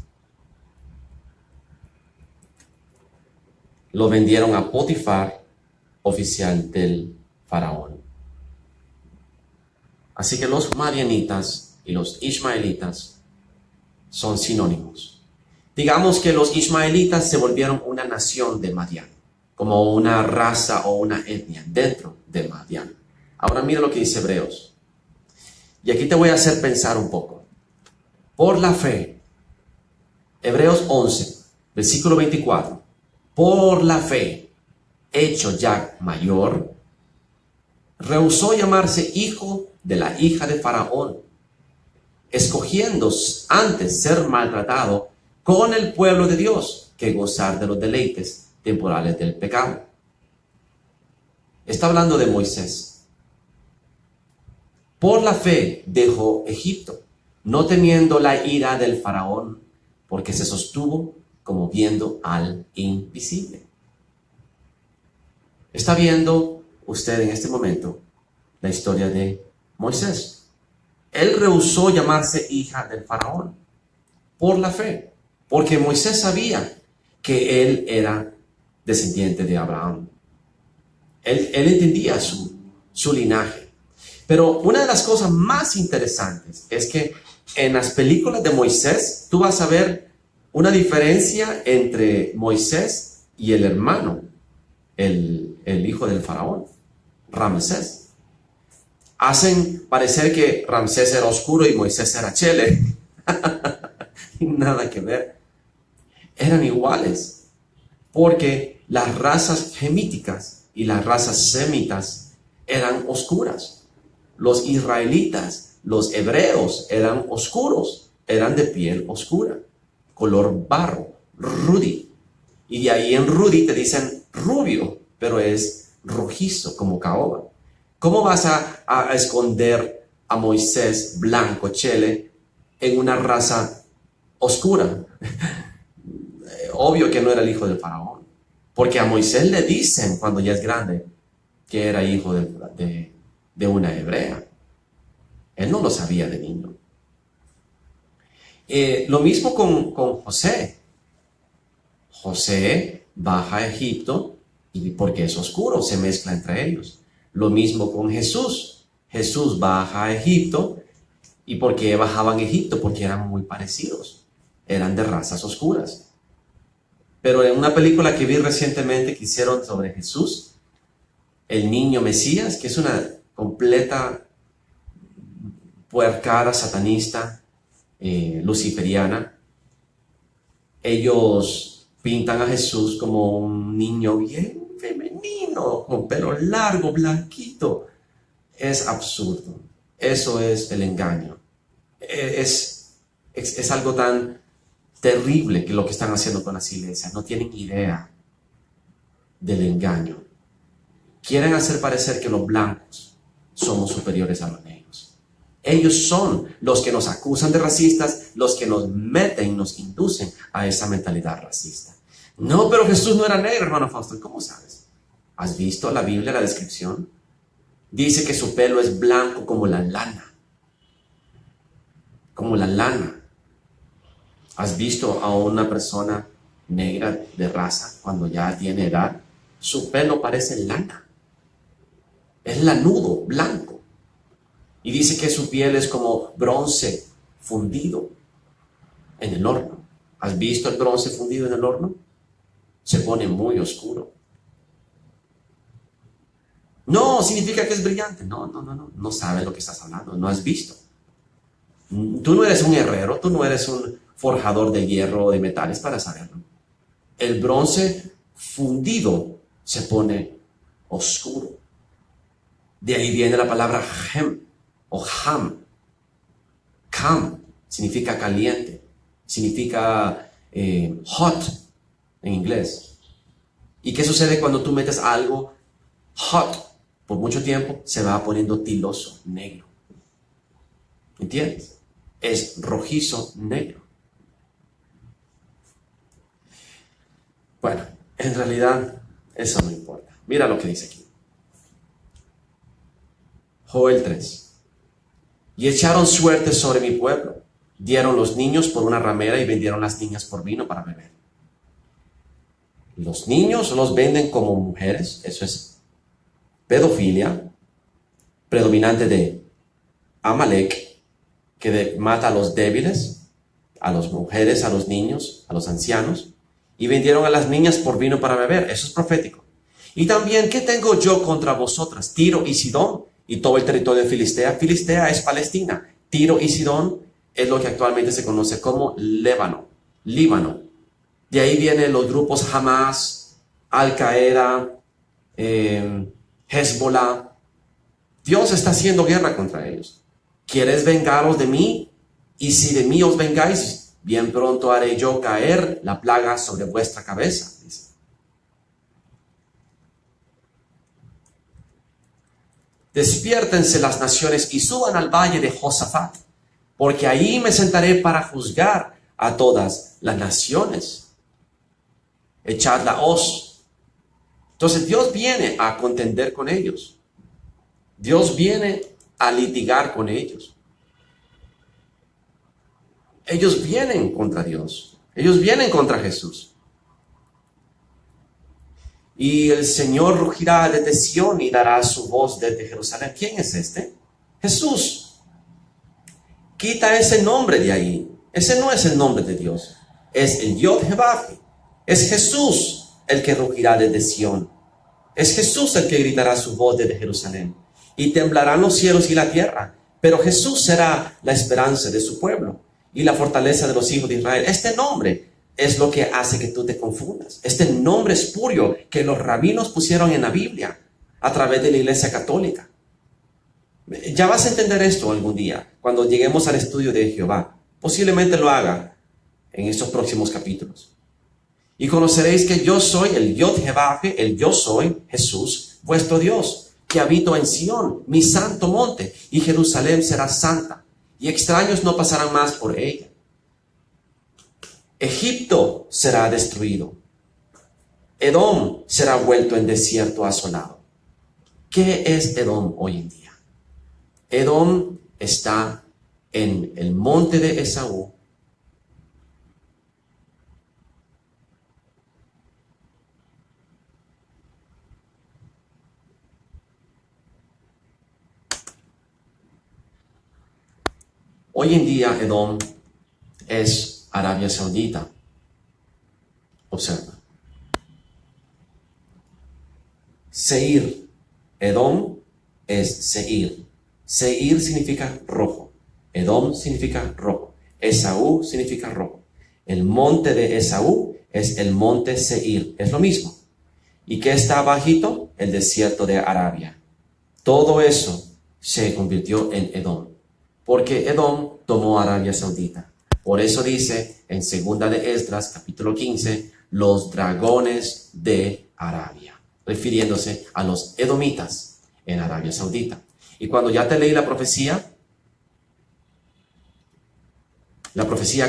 [SPEAKER 1] lo vendieron a Potifar, oficial del faraón. Así que los madianitas y los ismaelitas son sinónimos. Digamos que los ismaelitas se volvieron una nación de Madián, como una raza o una etnia dentro de Madián. Ahora mira lo que dice Hebreos. Y aquí te voy a hacer pensar un poco. Por la fe, Hebreos 11, versículo 24. Por la fe, hecho ya mayor, rehusó llamarse hijo de la hija de Faraón, escogiendo antes ser maltratado con el pueblo de Dios que gozar de los deleites temporales del pecado. Está hablando de Moisés. Por la fe dejó Egipto, no temiendo la ira del faraón, porque se sostuvo como viendo al invisible. Está viendo usted en este momento la historia de Moisés. Él rehusó llamarse hija del faraón por la fe, porque Moisés sabía que él era descendiente de Abraham. Él entendía su linaje. Pero una de las cosas más interesantes es que en las películas de Moisés tú vas a ver una diferencia entre Moisés y el hermano, el hijo del faraón, Ramsés. Hacen parecer que Ramsés era oscuro y Moisés era chele. Nada que ver. Eran iguales, porque las razas gemíticas y las razas semitas eran oscuras. Los israelitas, los hebreos eran oscuros, eran de piel oscura, color barro, rudí. Y de ahí en rudí te dicen rubio, pero es rojizo como caoba. ¿Cómo vas a esconder a Moisés blanco, chele, en una raza oscura? Obvio que no era el hijo del faraón, porque a Moisés le dicen cuando ya es grande que era hijo de una hebrea. Él no lo sabía de niño. Lo mismo con José. José baja a Egipto y porque es oscuro, se mezcla entre ellos. Lo mismo con Jesús. Jesús baja a Egipto. ¿Y por qué bajaban a Egipto? Porque eran muy parecidos. Eran de razas oscuras. Pero en una película que vi recientemente que hicieron sobre Jesús, el niño Mesías, que es una completa puercada satanista, luciferiana, ellos pintan a Jesús como un niño bien femenino, con pelo largo, blanquito. Es absurdo. Eso es el engaño. Es algo tan terrible que lo que están haciendo con las iglesias. No tienen idea del engaño. Quieren hacer parecer que los blancos somos superiores a los negros. Ellos son los que nos acusan de racistas, los que nos meten, nos inducen a esa mentalidad racista. No, pero Jesús no era negro, hermano Fausto. ¿Cómo sabes? ¿Has visto la Biblia, la descripción? Dice que su pelo es blanco como la lana. Como la lana. ¿Has visto a una persona negra de raza cuando ya tiene edad? Su pelo parece lana. Es lanudo, blanco. Y dice que su piel es como bronce fundido en el horno. ¿Has visto el bronce fundido en el horno? Se pone muy oscuro. No, significa que es brillante. No sabes lo que estás hablando, no has visto. Tú no eres un herrero, tú no eres un forjador de hierro o de metales para saberlo. El bronce fundido se pone oscuro. De ahí viene la palabra hem o ham. Cam significa caliente, significa hot en inglés. ¿Y qué sucede cuando tú metes algo hot por mucho tiempo? Se va poniendo tiloso, negro. ¿Entiendes? Es rojizo, negro. Bueno, en realidad eso no importa. Mira lo que dice aquí. Joel 3. Y echaron suerte sobre mi pueblo. Dieron los niños por una ramera y vendieron las niñas por vino para beber. Los niños los venden como mujeres. Eso es pedofilia, predominante de Amalek, que mata a los débiles, a las mujeres, a los niños, a los ancianos, y vendieron a las niñas por vino para beber. Eso es profético. Y también, ¿qué tengo yo contra vosotras? Tiro y Sidón y todo el territorio de Filistea. Filistea es Palestina. Tiro y Sidón es lo que actualmente se conoce como Líbano. De ahí vienen los grupos Hamas, Al-Qaeda, Hezbollah. Dios está haciendo guerra contra ellos. ¿Quieres vengaros de mí? Y si de mí os vengáis, bien pronto haré yo caer la plaga sobre vuestra cabeza, dice. Despiértense las naciones y suban al valle de Josafat, porque ahí me sentaré para juzgar a todas las naciones. Echad la hoz Entonces Dios viene a contender con ellos. Dios viene a litigar con ellos. Ellos vienen contra Dios. Ellos vienen contra Jesús. Y el Señor rugirá desde Sión y dará su voz desde Jerusalén. ¿Quién es este? Jesús. Quita ese nombre de ahí. Ese no es el nombre de Dios. Es el Yod Jebaje. Es Jesús el que rugirá desde Sión. Es Jesús el que gritará su voz desde Jerusalén. Y temblarán los cielos y la tierra. Pero Jesús será la esperanza de su pueblo y la fortaleza de los hijos de Israel. Este nombre es lo que hace que tú te confundas. Este nombre espurio que los rabinos pusieron en la Biblia a través de la Iglesia Católica. Ya vas a entender esto algún día, cuando lleguemos al estudio de Jehová. Posiblemente lo haga en estos próximos capítulos. Y conoceréis que yo soy el Yod Jebaje, el yo soy Jesús, vuestro Dios, que habito en Sión, mi santo monte, y Jerusalén será santa, y extraños no pasarán más por ella. Egipto será destruido. Edom será vuelto en desierto asolado. ¿Qué es Edom hoy en día? Edom está en el monte de Esaú. Hoy en día Edom es Arabia Saudita. Observa. Seir. Edom es Seir. Seir significa rojo. Edom significa rojo. Esaú significa rojo. El monte de Esaú es el monte Seir. Es lo mismo. ¿Y qué está abajito? El desierto de Arabia. Todo eso se convirtió en Edom. Porque Edom tomó Arabia Saudita. Por eso dice en segunda de Esdras, capítulo 15, los dragones de Arabia, refiriéndose a los edomitas en Arabia Saudita. Y cuando ya te leí la profecía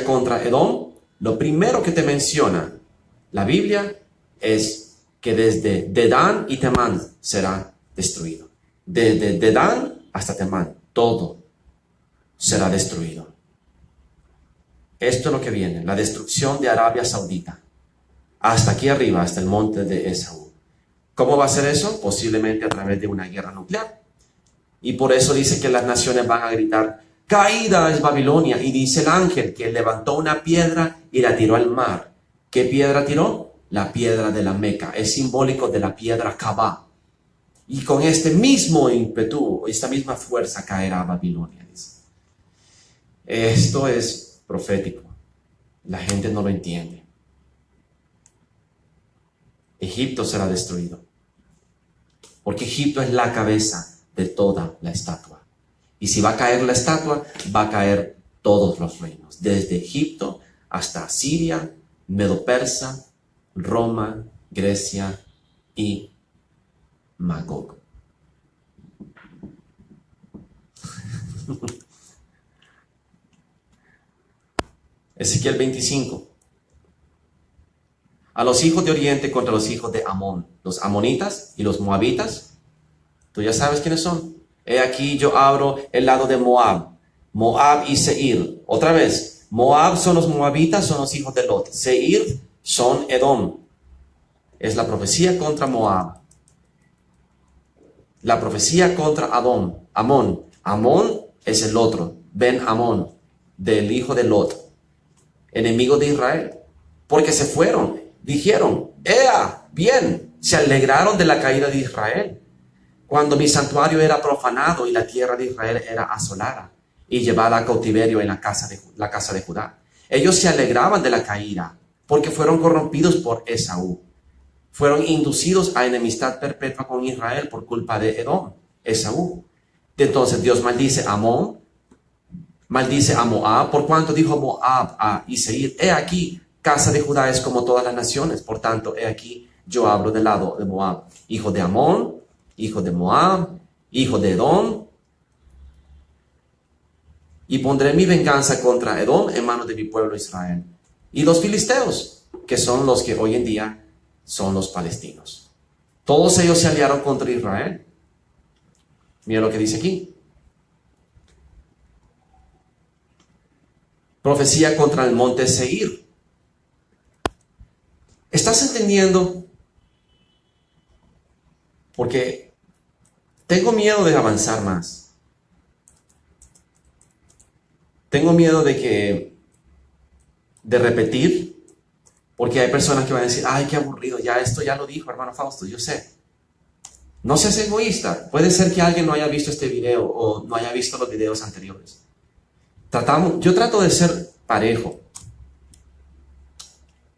[SPEAKER 1] contra Edom, lo primero que te menciona la Biblia es que desde Dedán y Temán será destruido. Desde Dedán hasta Temán, todo será destruido. Esto es lo que viene, la destrucción de Arabia Saudita. Hasta aquí arriba, hasta el monte de Esaú. ¿Cómo va a ser eso? Posiblemente a través de una guerra nuclear. Y por eso dice que las naciones van a gritar, caída es Babilonia. Y dice el ángel que levantó una piedra y la tiró al mar. ¿Qué piedra tiró? La piedra de la Meca. Es simbólico de la piedra Kabá. Y con este mismo ímpetu, esta misma fuerza caerá Babilonia. Dice. Esto es profético. La gente no lo entiende. Egipto será destruido. Porque Egipto es la cabeza de toda la estatua. Y si va a caer la estatua, va a caer todos los reinos. Desde Egipto hasta Siria, Medo-Persa, Roma, Grecia y Magog. Ezequiel 25. A los hijos de Oriente contra los hijos de Amón, los amonitas y los moabitas. Tú ya sabes quiénes son. He aquí yo abro el lado de Moab, Moab y Seir. Otra vez, Moab son los moabitas, son los hijos de Lot. Seir son Edom. Es la profecía contra Moab. La profecía contra Amón. Amón es el otro, Ben Amón, del hijo de Lot, enemigo de Israel. Porque se fueron, dijeron, ¡ea! Bien, se alegraron de la caída de Israel, cuando mi santuario era profanado y la tierra de Israel era asolada y llevada a cautiverio en la casa de Judá. Ellos se alegraban de la caída, porque fueron corrompidos por Esaú. Fueron inducidos a enemistad perpetua con Israel por culpa de Edom, Esaú. Entonces Dios maldice a Amón, maldice a Moab, por cuanto dijo Moab a Seir, he aquí, casa de Judá es como todas las naciones, por tanto, he aquí, yo hablo del lado de Moab, hijo de Amón, hijo de Moab, hijo de Edom, y pondré mi venganza contra Edom en manos de mi pueblo Israel. Y los filisteos, que son los que hoy en día son los palestinos. Todos ellos se aliaron contra Israel. Mira lo que dice aquí. Profecía contra el monte Seir. ¿Estás entendiendo? Porque tengo miedo de avanzar más. Tengo miedo de repetir, porque hay personas que van a decir, ay, qué aburrido, ya esto ya lo dijo hermano Fausto, yo sé. No seas egoísta. Puede ser que alguien no haya visto este video o no haya visto los videos anteriores. Yo trato de ser parejo.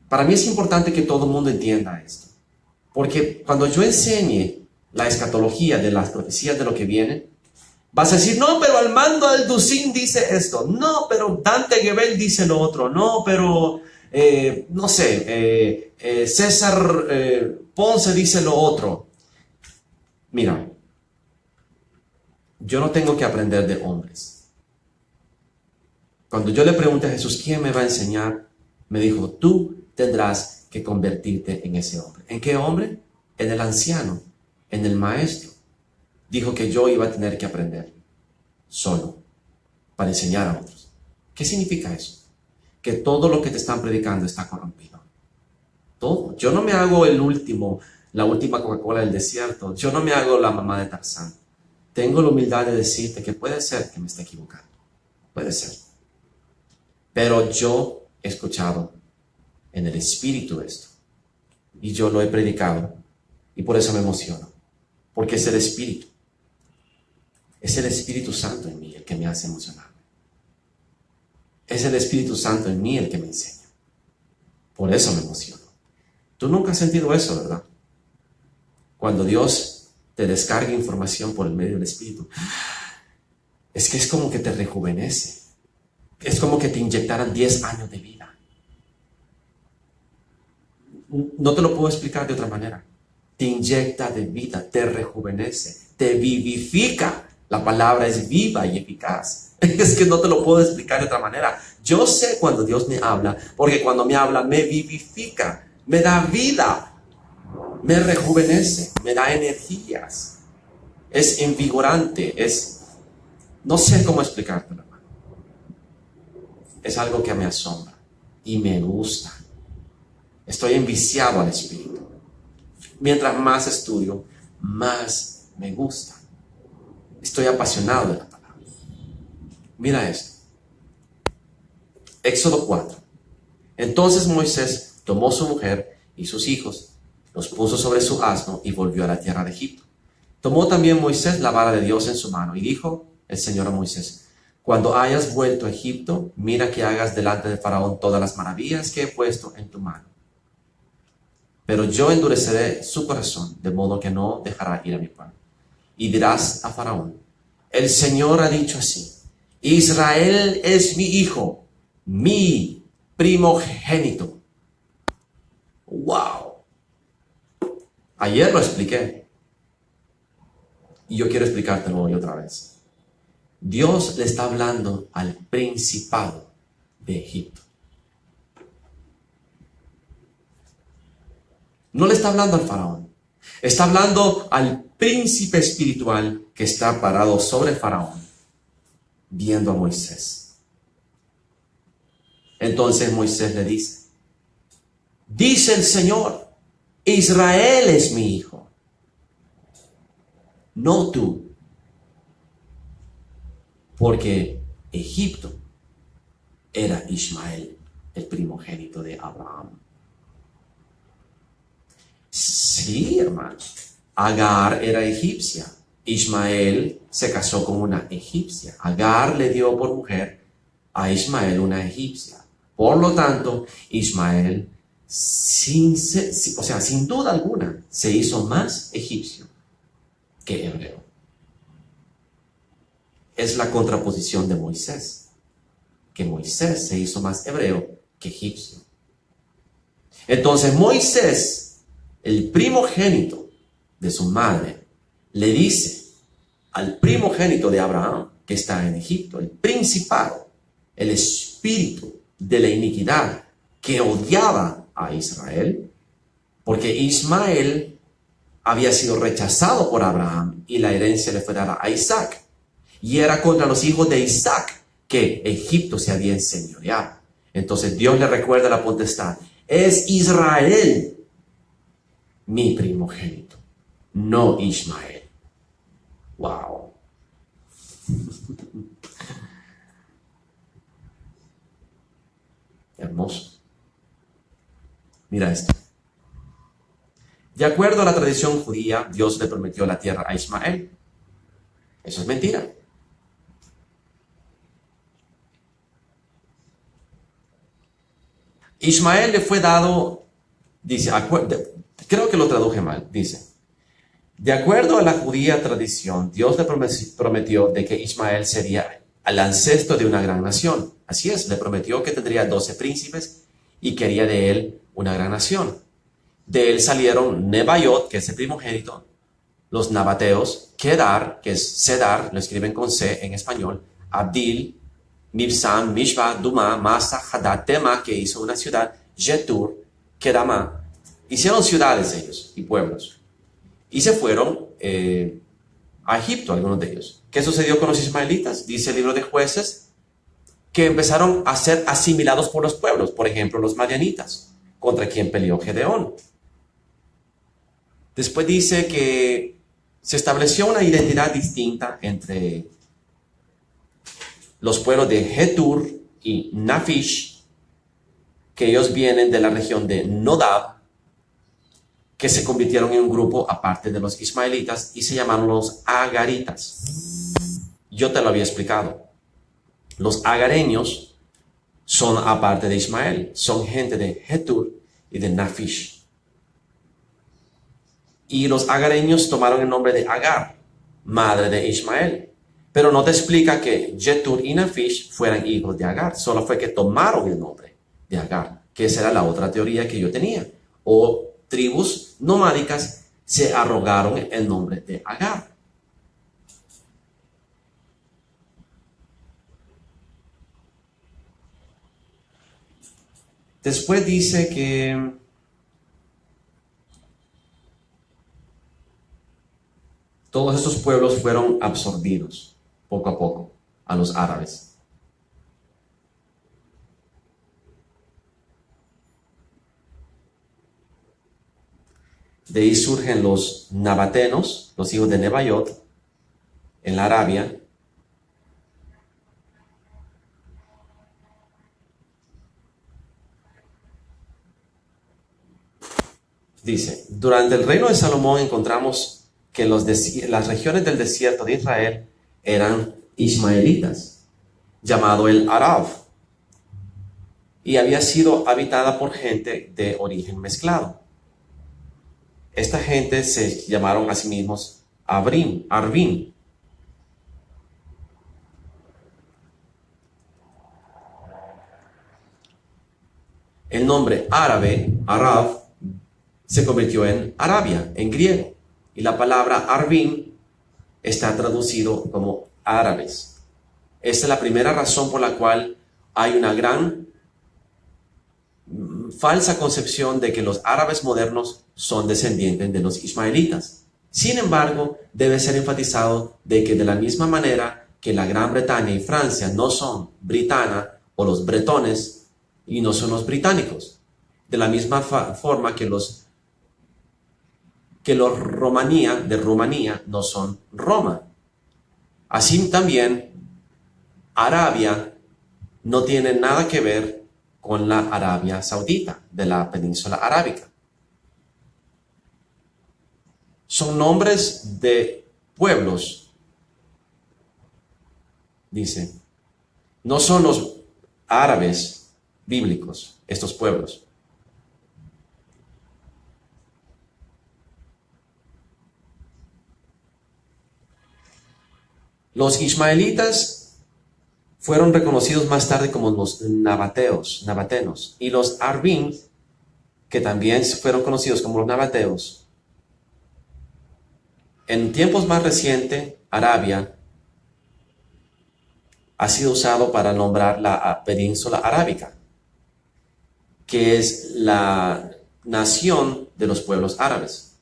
[SPEAKER 1] Para mí es importante que todo el mundo entienda esto. Porque cuando yo enseñe la escatología de las profecías de lo que viene, vas a decir, no, pero Armando Alducín dice esto. No, pero Dante Gebel dice lo otro. No, pero, no sé, César Ponce dice lo otro. Mira, yo no tengo que aprender de hombres. Cuando yo le pregunté a Jesús, ¿quién me va a enseñar? Me dijo, tú tendrás que convertirte en ese hombre. ¿En qué hombre? En el anciano, en el maestro. Dijo que yo iba a tener que aprender solo para enseñar a otros. ¿Qué significa eso? Que todo lo que te están predicando está corrompido. Todo. Yo no me hago la última Coca-Cola del desierto. Yo no me hago la mamá de Tarzán. Tengo la humildad de decirte que puede ser que me esté equivocando. Puede ser. Pero yo he escuchado en el Espíritu esto. Y yo lo he predicado. Y por eso me emociono. Porque es el Espíritu. Es el Espíritu Santo en mí el que me hace emocionarme. Es el Espíritu Santo en mí el que me enseña. Por eso me emociono. Tú nunca has sentido eso, ¿verdad? Cuando Dios te descarga información por el medio del Espíritu. Es que es como que te rejuvenece. Es como que te inyectaran 10 años de vida. No te lo puedo explicar de otra manera. Te inyecta de vida, te rejuvenece, te vivifica. La palabra es viva y eficaz. Es que no te lo puedo explicar de otra manera. Yo sé cuando Dios me habla, porque cuando me habla me vivifica, me da vida, me rejuvenece, me da energías. Es invigorante, no sé cómo explicártelo, hermano. Es algo que me asombra y me gusta. Estoy enviciado al Espíritu. Mientras más estudio, más me gusta. Estoy apasionado de la palabra. Mira esto. Éxodo 4. Entonces Moisés tomó su mujer y sus hijos, los puso sobre su asno y volvió a la tierra de Egipto. Tomó también Moisés la vara de Dios en su mano y dijo el Señor a Moisés, cuando hayas vuelto a Egipto, mira que hagas delante de Faraón todas las maravillas que he puesto en tu mano. Pero yo endureceré su corazón, de modo que no dejará ir a mi pueblo. Y dirás a Faraón, el Señor ha dicho así, Israel es mi hijo, mi primogénito. ¡Wow! Ayer lo expliqué. Y yo quiero explicártelo hoy otra vez. Dios le está hablando al principado de Egipto. No le está hablando al faraón. Está hablando al príncipe espiritual que está parado sobre el faraón, viendo a Moisés. Entonces Moisés le dice el Señor, Israel es mi hijo, no tú. Porque Egipto era Ismael, el primogénito de Abraham. Sí, hermano. Agar era egipcia. Ismael se casó con una egipcia. Agar le dio por mujer a Ismael una egipcia. Por lo tanto, Ismael, sin duda alguna, se hizo más egipcio que hebreo. Es la contraposición de Moisés, que Moisés se hizo más hebreo que egipcio. Entonces Moisés, el primogénito de su madre, le dice al primogénito de Abraham, que está en Egipto, el principado, el espíritu de la iniquidad que odiaba a Israel, porque Ismael había sido rechazado por Abraham y la herencia le fue dada a Isaac. Y era contra los hijos de Isaac que Egipto se había enseñoreado. Entonces Dios le recuerda la potestad. Es Israel mi primogénito, no Ismael. Wow. Hermoso. Mira esto. De acuerdo a la tradición judía, Dios le prometió la tierra a Ismael. Eso es mentira. Ismael le fue dado, dice, creo que lo traduje mal, dice, de acuerdo a la judía tradición, Dios le prometió de que Ismael sería el ancestro de una gran nación. Así es, le prometió que tendría 12 príncipes y quería de él una gran nación. De él salieron Nebaiot, que es el primogénito, los nabateos, Kedar, que es Cedar, lo escriben con C en español, Abdil, Mibsam, Mishba, Duma, Masa, Hadad, Tema, que hizo una ciudad, Jetur, Kedama. Hicieron ciudades ellos y pueblos. Y se fueron a Egipto, algunos de ellos. ¿Qué sucedió con los ismaelitas? Dice el libro de Jueces, que empezaron a ser asimilados por los pueblos. Por ejemplo, los madianitas, contra quien peleó Gedeón. Después dice que se estableció una identidad distinta entre los pueblos de Jetur y Nafish, que ellos vienen de la región de Nodab, que se convirtieron en un grupo aparte de los ismaelitas y se llamaron los agaritas. Yo te lo había explicado. Los agareños son aparte de Ismael, son gente de Jetur y de Nafish. Y los agareños tomaron el nombre de Agar, madre de Ismael. Pero no te explica que Jetur y Nafish fueran hijos de Agar, solo fue que tomaron el nombre de Agar, que esa era la otra teoría que yo tenía. O tribus nomádicas se arrogaron el nombre de Agar. Después dice que todos estos pueblos fueron absorbidos poco a poco a los árabes. De ahí surgen los nabatenos, los hijos de Nebaiot, en la Arabia. Dice, durante el reino de Salomón encontramos que las regiones del desierto de Israel eran ismaelitas, llamado el Arab, y había sido habitada por gente de origen mezclado. Esta gente se llamaron a sí mismos Arvin. El nombre árabe, Arab, se convirtió en Arabia, en griego. Y la palabra Arvin está traducido como árabes. Esta es la primera razón por la cual hay una gran falsa concepción de que los árabes modernos son descendientes de los ismaelitas. Sin embargo, debe ser enfatizado de que de la misma manera que la Gran Bretaña y Francia no son britana o los bretones y no son los británicos, de la misma forma que los Rumanía de Rumanía no son Roma. Así también Arabia no tiene nada que ver con la Arabia Saudita de la península arábica. Son nombres de pueblos, dice. No son los árabes bíblicos, estos pueblos. Los ismaelitas fueron reconocidos más tarde como los nabatenos, y los Arvin, que también fueron conocidos como los nabateos. En tiempos más recientes, Arabia ha sido usado para nombrar la península arábica, que es la nación de los pueblos árabes.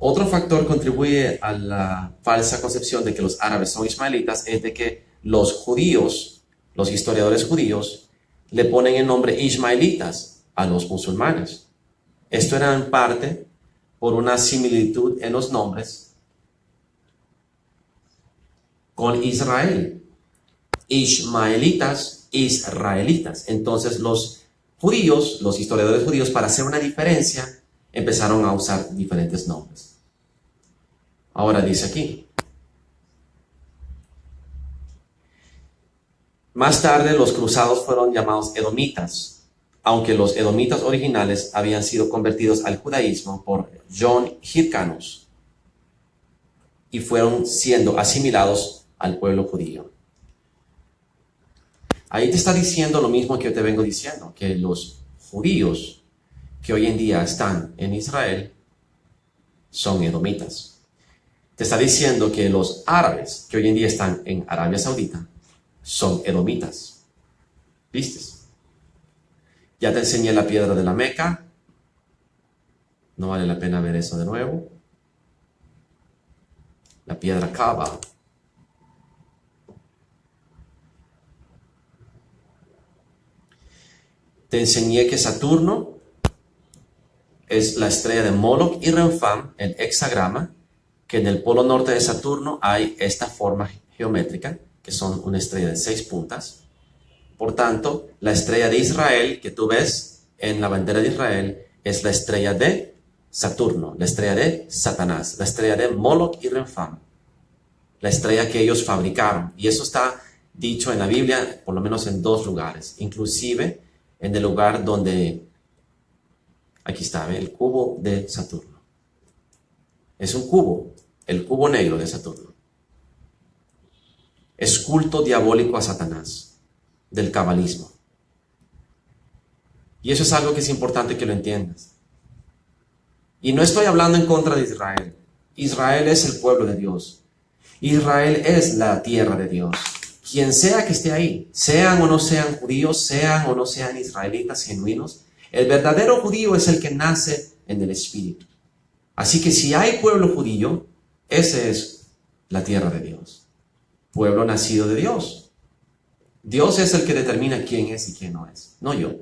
[SPEAKER 1] Otro factor contribuye a la falsa concepción de que los árabes son ismaelitas es de que los judíos, los historiadores judíos, le ponen el nombre ismaelitas a los musulmanes. Esto era en parte por una similitud en los nombres con Israel. Ismaelitas, israelitas. Entonces los judíos, los historiadores judíos, para hacer una diferencia, empezaron a usar diferentes nombres. Ahora dice aquí. Más tarde los cruzados fueron llamados edomitas, aunque los edomitas originales habían sido convertidos al judaísmo por John Hyrcanus y fueron siendo asimilados al pueblo judío. Ahí te está diciendo lo mismo que yo te vengo diciendo, que los judíos que hoy en día están en Israel son edomitas. Te está diciendo que los árabes que hoy en día están en Arabia Saudita son edomitas. ¿Viste? Ya te enseñé la piedra de la Meca. No vale la pena ver eso de nuevo. La piedra Kaaba. Te enseñé que Saturno es la estrella de Moloch y Renfán, el hexagrama, que en el polo norte de Saturno hay esta forma geométrica, que son una estrella de 6 puntas. Por tanto, la estrella de Israel que tú ves en la bandera de Israel es la estrella de Saturno, la estrella de Satanás, la estrella de Moloch y Renfán, la estrella que ellos fabricaron. Y eso está dicho en la Biblia, por lo menos en 2 lugares, inclusive en el lugar donde, aquí está, el cubo de Saturno. Es un cubo, el cubo negro de Saturno. Es culto diabólico a Satanás, del cabalismo. Y eso es algo que es importante que lo entiendas. Y no estoy hablando en contra de Israel. Israel es el pueblo de Dios. Israel es la tierra de Dios. Quien sea que esté ahí, sean o no sean judíos, sean o no sean israelitas genuinos, el verdadero judío es el que nace en el Espíritu. Así que si hay pueblo judío, ese es la tierra de Dios. Pueblo nacido de Dios. Dios es el que determina quién es y quién no es, no yo.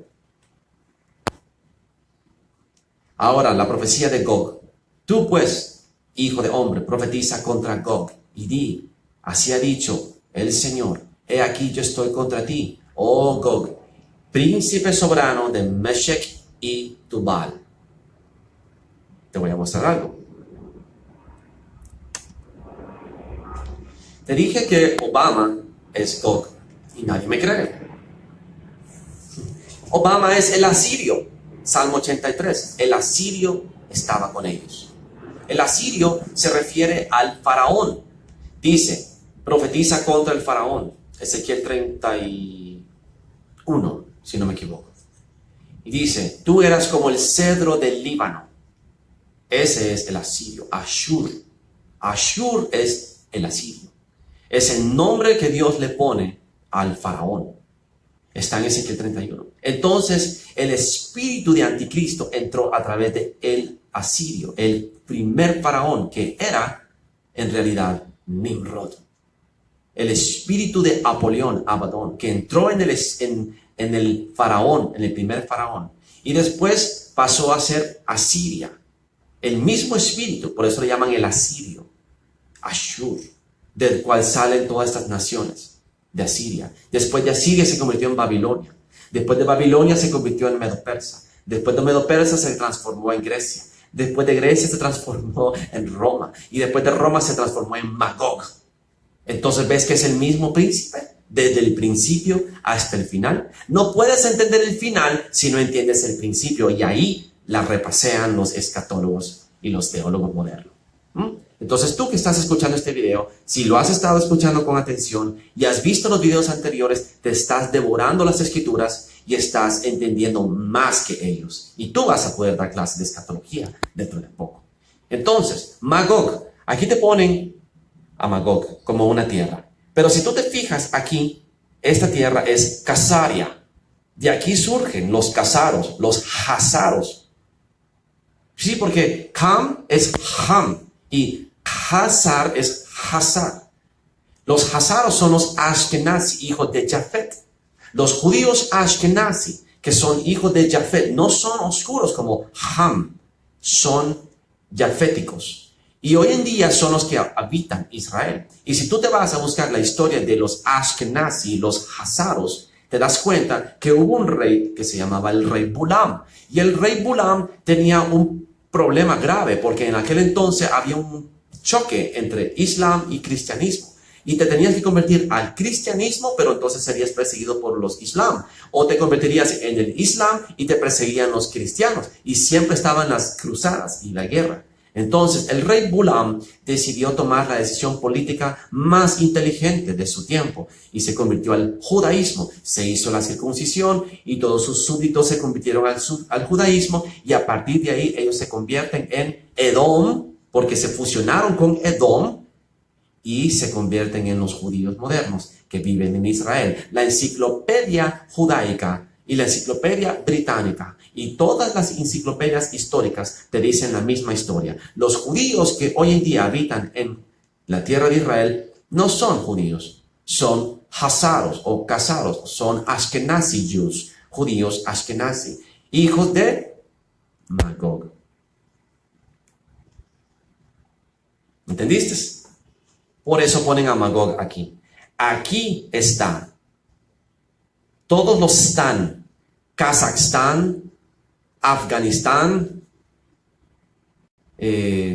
[SPEAKER 1] Ahora, la profecía de Gog. Tú pues, hijo de hombre, profetiza contra Gog y di, así ha dicho el Señor, he aquí yo estoy contra ti, oh Gog, príncipe soberano de Meshech y Tubal. Te voy a mostrar algo. Te dije que Obama es Gog y nadie me cree. Obama es el asirio. Salmo 83. El asirio estaba con ellos. El asirio se refiere al faraón. Dice, profetiza contra el faraón. Ezequiel 31, si no me equivoco. Y dice, tú eras como el cedro del Líbano. Ese es el asirio, Ashur. Ashur es el asirio. Es el nombre que Dios le pone al faraón. Está en Ezequiel 31. Entonces, el espíritu de anticristo entró a través de el asirio, el primer faraón, que era, en realidad, Nimrod. El espíritu de Apolión, Abadón, que entró en el faraón, en el primer faraón, y después pasó a ser Asiria. El mismo espíritu, por eso le llaman el asirio, Ashur, del cual salen todas estas naciones de Asiria. Después de Asiria se convirtió en Babilonia. Después de Babilonia se convirtió en Medo-Persa. Después de Medo-Persa se transformó en Grecia. Después de Grecia se transformó en Roma. Y después de Roma se transformó en Magog. Entonces ves que es el mismo príncipe desde el principio hasta el final. No puedes entender el final si no entiendes el principio. Y ahí la repasean los escatólogos y los teólogos modernos. Entonces tú que estás escuchando este video, si lo has estado escuchando con atención y has visto los videos anteriores, te estás devorando las escrituras y estás entendiendo más que ellos. Y tú vas a poder dar clases de escatología dentro de poco. Entonces, Magog, aquí te ponen a Magog como una tierra. Pero si tú te fijas aquí, esta tierra es Casaria. De aquí surgen los casaros, los hazaros. Sí, porque Cam es Ham y Hazar es Hazar. Los Hazaros son los Ashkenazi, hijos de Jafet. Los judíos Ashkenazi, que son hijos de Jafet, no son oscuros como Ham, son jaféticos. Y hoy en día son los que habitan Israel. Y si tú te vas a buscar la historia de los Ashkenazi, los Hazaros, te das cuenta que hubo un rey que se llamaba el rey Bulam. Y el rey Bulam tenía un problema grave porque en aquel entonces había un choque entre Islam y cristianismo. Y te tenías que convertir al cristianismo, pero entonces serías perseguido por los Islam. O te convertirías en el Islam y te perseguían los cristianos. Y siempre estaban las cruzadas y la guerra. Entonces el rey Bulam decidió tomar la decisión política más inteligente de su tiempo y se convirtió al judaísmo. Se hizo la circuncisión y todos sus súbditos se convirtieron al judaísmo, y a partir de ahí ellos se convierten en Edom porque se fusionaron con Edom y se convierten en los judíos modernos que viven en Israel. La enciclopedia judaica y la enciclopedia británica y todas las enciclopedias históricas te dicen la misma historia. Los judíos que hoy en día habitan en la tierra de Israel no son judíos, son hazaros o casaros, son Ashkenazi Jews, judíos Ashkenazi, hijos de Magog. ¿Entendiste? Por eso ponen a Magog aquí. Aquí está. Todos los Stan, Kazajstán, Afganistán,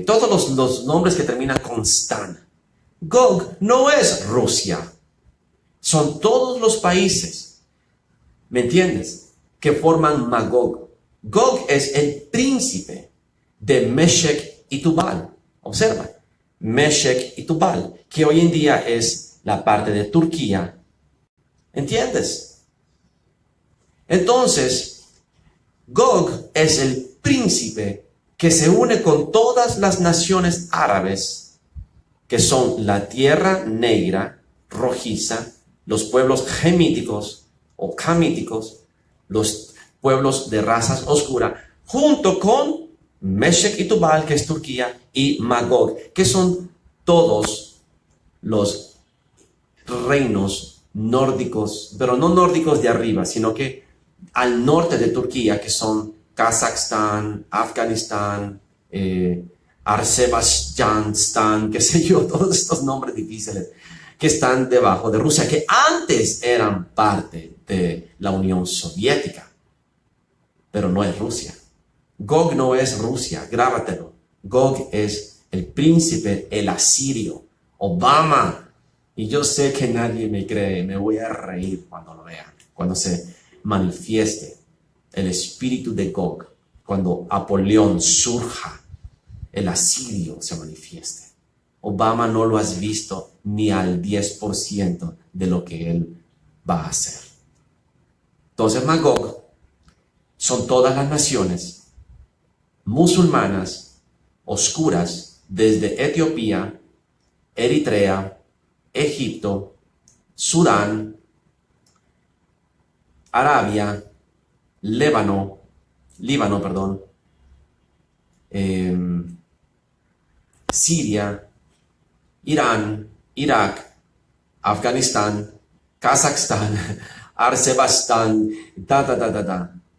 [SPEAKER 1] todos los nombres que terminan con Stan. Gog no es Rusia. Son todos los países, ¿me entiendes?, que forman Magog. Gog es el príncipe de Meshech y Tubal. Observa, Meshech y Tubal, que hoy en día es la parte de Turquía. ¿Entiendes? Entonces, Gog es el príncipe que se une con todas las naciones árabes, que son la tierra negra, rojiza, los pueblos gemíticos o camíticos, los pueblos de razas oscuras, junto con Meshech y Tubal, que es Turquía, y Magog, que son todos los reinos nórdicos, pero no nórdicos de arriba, sino que al norte de Turquía, que son Kazajstán, Afganistán, Azerbaiyán, qué sé yo, todos estos nombres difíciles que están debajo de Rusia, que antes eran parte de la Unión Soviética, pero no es Rusia. Gog no es Rusia, grábatelo. Gog es el príncipe, el asirio, Obama. Y yo sé que nadie me cree, me voy a reír cuando lo vean, cuando se manifieste el espíritu de Gog, cuando Apolión surja, el asirio se manifieste. Obama no lo has visto ni al 10% de lo que él va a hacer. Entonces Magog son todas las naciones musulmanas oscuras desde Etiopía, Eritrea, Egipto, Sudán, Arabia, Líbano, Siria, Irán, Irak, Afganistán, Kazajstán, Azerbaiyán,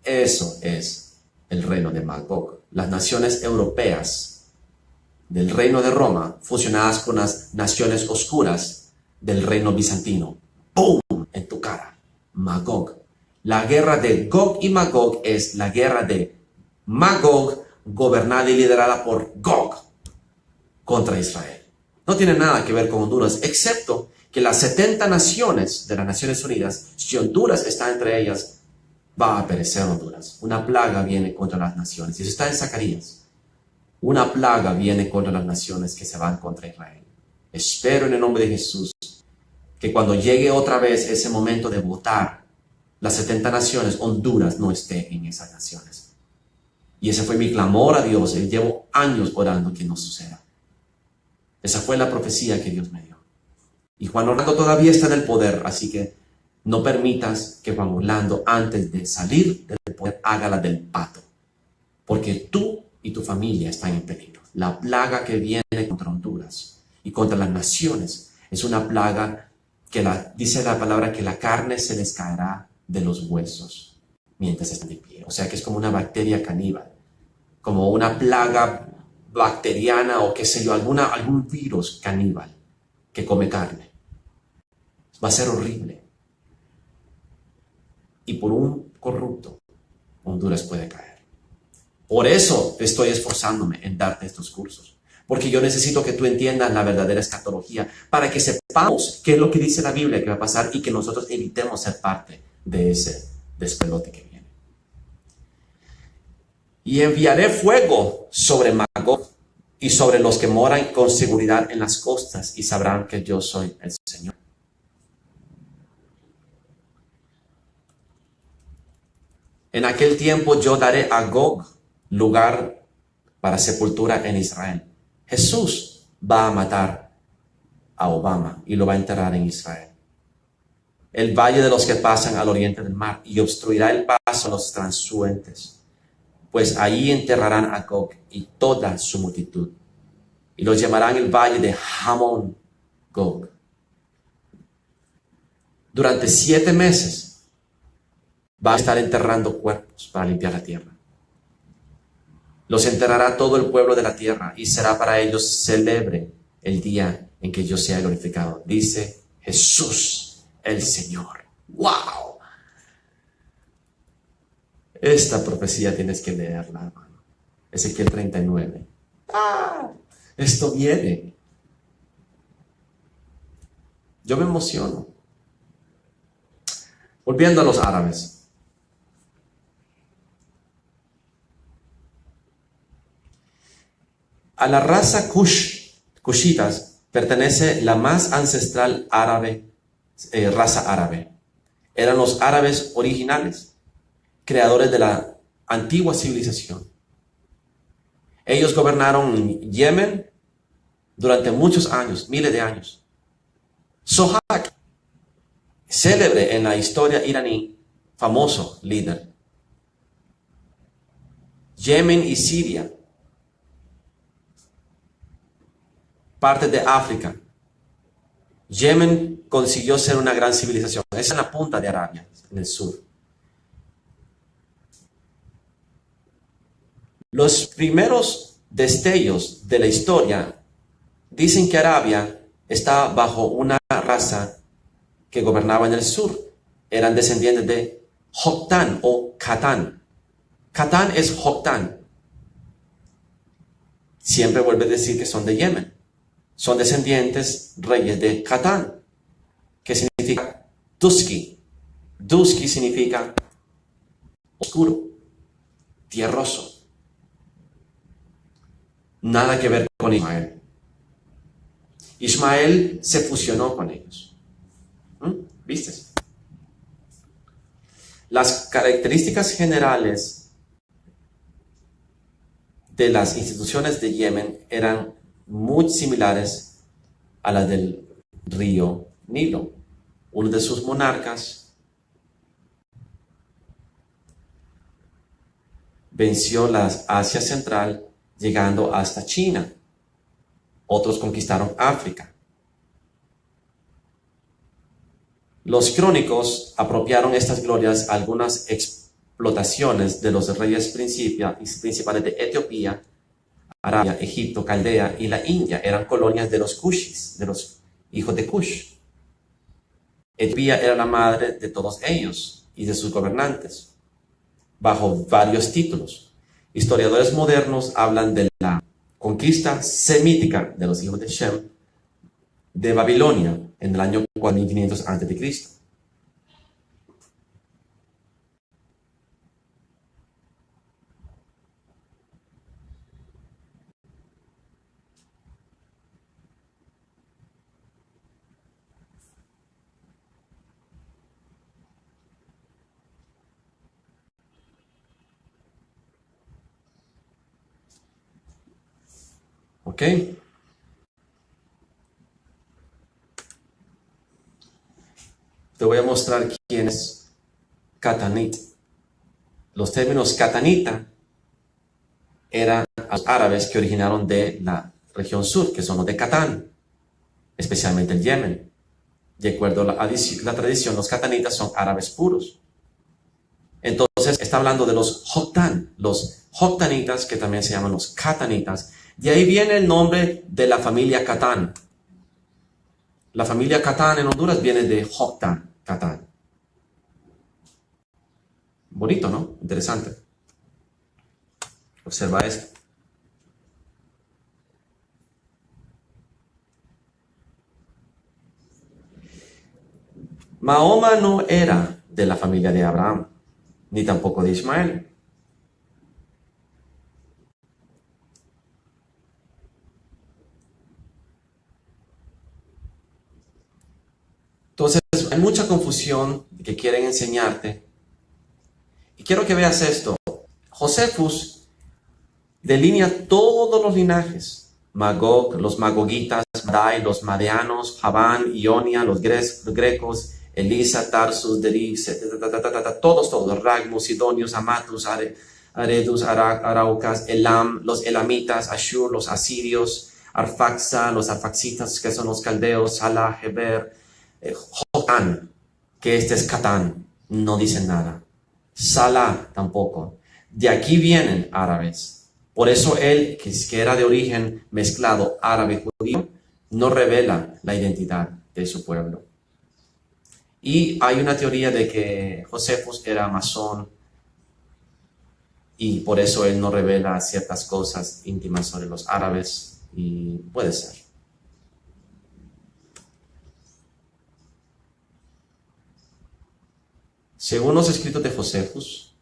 [SPEAKER 1] Eso es el reino de Magog. Las naciones europeas del reino de Roma fusionadas con las naciones oscuras del reino bizantino. ¡Pum! En tu cara. Magog. La guerra de Gog y Magog es la guerra de Magog, gobernada y liderada por Gog, contra Israel. No tiene nada que ver con Honduras, excepto que las 70 naciones de las Naciones Unidas, si Honduras está entre ellas, va a perecer Honduras. Una plaga viene contra las naciones. Y eso está en Zacarías. Una plaga viene contra las naciones que se van contra Israel. Espero en el nombre de Jesús que cuando llegue otra vez ese momento de votar las 70 naciones, Honduras no esté en esas naciones. Y ese fue mi clamor a Dios. Y llevo años orando que no suceda. Esa fue la profecía que Dios me dio. Y Juan Orlando todavía está en el poder, así que no permitas que Juan Orlando, antes de salir del poder, haga la del pato. Porque tú y tu familia están en peligro. La plaga que viene contra Honduras y contra las naciones es una plaga que dice la palabra que la carne se les caerá de los huesos mientras están de pie. O sea que es como una bacteria caníbal, como una plaga bacteriana o qué sé yo, algún virus caníbal que come carne. Va a ser horrible. Y por un corrupto, Honduras puede caer. Por eso estoy esforzándome en darte estos cursos. Porque yo necesito que tú entiendas la verdadera escatología para que sepamos qué es lo que dice la Biblia que va a pasar y que nosotros evitemos ser parte de ese despelote que viene. Y enviaré fuego sobre Magog y sobre los que moran con seguridad en las costas y sabrán que yo soy el Señor. En aquel tiempo yo daré a Gog lugar para sepultura en Israel. Jesús va a matar a Obama y lo va a enterrar en Israel. El valle de los que pasan al oriente del mar y obstruirá el paso a los transuentes, pues ahí enterrarán a Gog y toda su multitud y los llamarán el valle de Hamón Gog. Durante 7 meses va a estar enterrando cuerpos para limpiar la tierra. Los enterrará todo el pueblo de la tierra y será para ellos célebre el día en que yo sea glorificado. Dice Jesús el Señor. ¡Wow! Esta profecía tienes que leerla, hermano. Ezequiel 39. Esto viene. Yo me emociono. Volviendo a los árabes. A la raza Kushitas pertenece la más ancestral raza árabe. Eran los árabes originales, creadores de la antigua civilización. Ellos gobernaron Yemen durante muchos años, miles de años. Sohak, célebre en la historia iraní, famoso líder. Yemen y Siria, parte de África. Yemen consiguió ser una gran civilización. Es en la punta de Arabia, en el sur. Los primeros destellos de la historia dicen que Arabia está bajo una raza que gobernaba en el sur. Eran descendientes de Joktan o Catán. Catán es Joktan. Siempre vuelve a decir que son de Yemen. Son descendientes reyes de Catán, que significa Dusky. Dusky significa oscuro, tierroso. Nada que ver con Ismael. Ismael se fusionó con ellos. ¿Viste? Las características generales de las instituciones de Yemen eran muy similares a las del río Nilo. Uno de sus monarcas venció la Asia Central llegando hasta China. Otros conquistaron África. Los crónicos apropiaron estas glorias a algunas explotaciones de los reyes principales de Etiopía, Arabia, Egipto, Caldea y la India. Eran colonias de los Kushis, de los hijos de Cush. Etiopía era la madre de todos ellos y de sus gobernantes, bajo varios títulos. Historiadores modernos hablan de la conquista semítica de los hijos de Shem de Babilonia en el año 4500 a.C. ¿Ok? Te voy a mostrar quién es Catanit. Los términos catanita eran los árabes que originaron de la región sur, que son los de Catán, especialmente el Yemen. De acuerdo a la tradición, los catanitas son árabes puros. Entonces está hablando de los joctanitas, que también se llaman los catanitas. De ahí viene el nombre de la familia Catán. La familia Catán en Honduras viene de Joctán, Catán. Bonito, ¿no? Interesante. Observa esto. Mahoma no era de la familia de Abraham, ni tampoco de Ismael. Entonces, hay mucha confusión que quieren enseñarte. Y quiero que veas esto. Josefus delinea todos los linajes. Magog, los magogitas, Madai, los madeanos, Javán, Ionia, los grecos, Elisa, Tarsus, Deris, todos, Ragmus, Sidonios, Amatus, Aredus, Araucas, Elam, los elamitas, Ashur, los asirios, Arfaxa, los arfaxitas, que son los caldeos, Salah, Heber, Jotán, que este es Catán, no dicen nada. Salah tampoco. De aquí vienen árabes. Por eso él, que era de origen mezclado árabe-judío, no revela la identidad de su pueblo. Y hay una teoría de que Josefus era masón y por eso él no revela ciertas cosas íntimas sobre los árabes, y puede ser. Según los escritos de Josefus,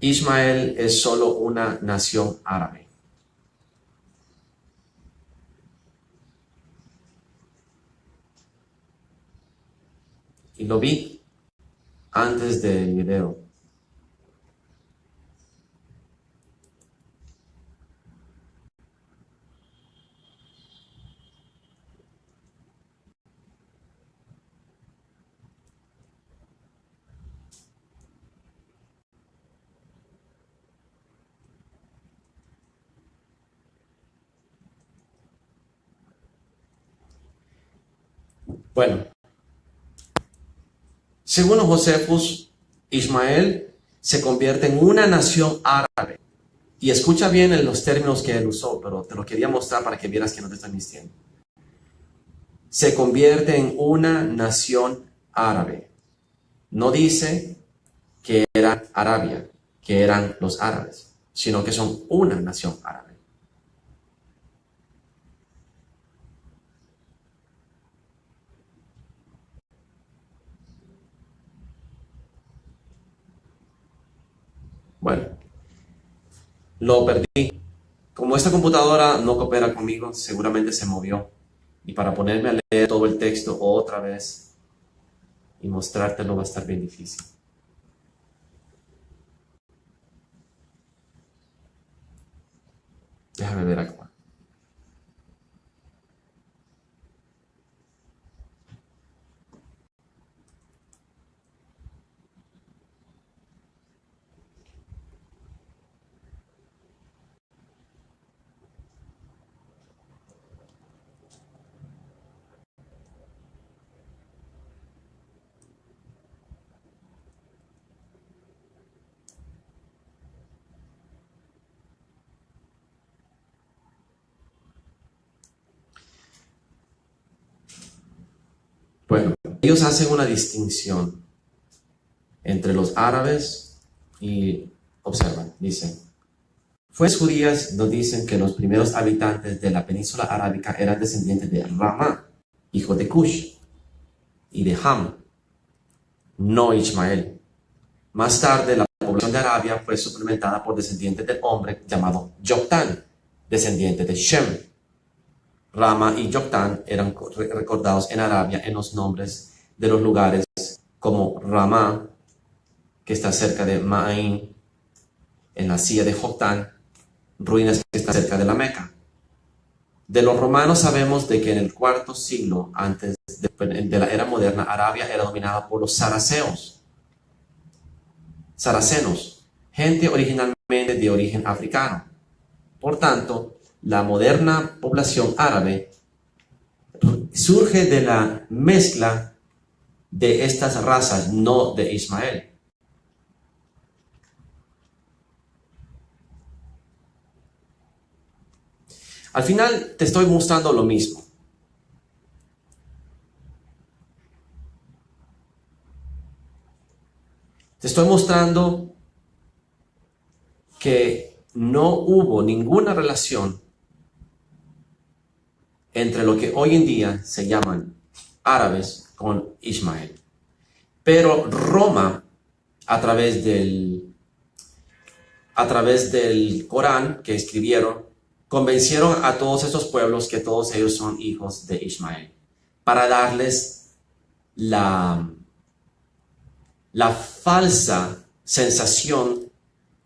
[SPEAKER 1] Ismael es solo una nación árabe. Y lo vi antes del video. Bueno, según Josefus, Ismael se convierte en una nación árabe. Y escucha bien en los términos que él usó, pero te lo quería mostrar para que vieras que no te estoy mintiendo. Se convierte en una nación árabe. No dice que era Arabia, que eran los árabes, sino que son una nación árabe. Bueno, lo perdí. Como esta computadora no coopera conmigo, seguramente se movió. Y para ponerme a leer todo el texto otra vez y mostrártelo va a estar bien difícil. Déjame ver acá. Bueno, ellos hacen una distinción entre los árabes y, observan, dicen, fuentes judías nos dicen que los primeros habitantes de la península arábica eran descendientes de Ramá, hijo de Cush, y de Ham, no Ismael. Más tarde, la población de Arabia fue suplementada por descendientes del hombre llamado Joktan, descendiente de Shem. Rama y Joktan eran recordados en Arabia en los nombres de los lugares como Ramá, que está cerca de Ma'in, en la silla de Joktan, ruinas que están cerca de la Meca. De los romanos sabemos de que en el cuarto siglo antes de la era moderna, Arabia era dominada por los saraceos. Saracenos, gente originalmente de origen africano. Por tanto, la moderna población árabe surge de la mezcla de estas razas, no de Ismael. Al final te estoy mostrando lo mismo. Te estoy mostrando que no hubo ninguna relación entre lo que hoy en día se llaman árabes con Ismael. Pero Roma, a través del Corán que escribieron, convencieron a todos estos pueblos que todos ellos son hijos de Ismael, para darles la falsa sensación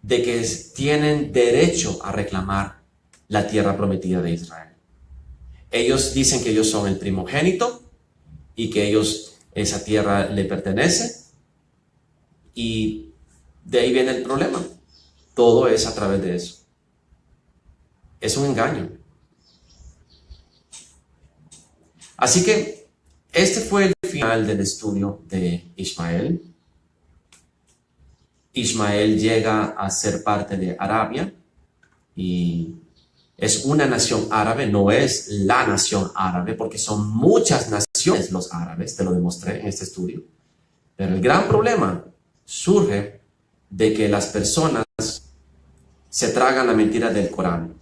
[SPEAKER 1] de que tienen derecho a reclamar la tierra prometida de Israel. Ellos dicen que ellos son el primogénito y que esa tierra le pertenece, y de ahí viene el problema. Todo es a través de eso. Es un engaño. Así que este fue el final del estudio de Ismael. Ismael llega a ser parte de Arabia y es una nación árabe, no es la nación árabe, porque son muchas naciones los árabes, te lo demostré en este estudio. Pero el gran problema surge de que las personas se tragan la mentira del Corán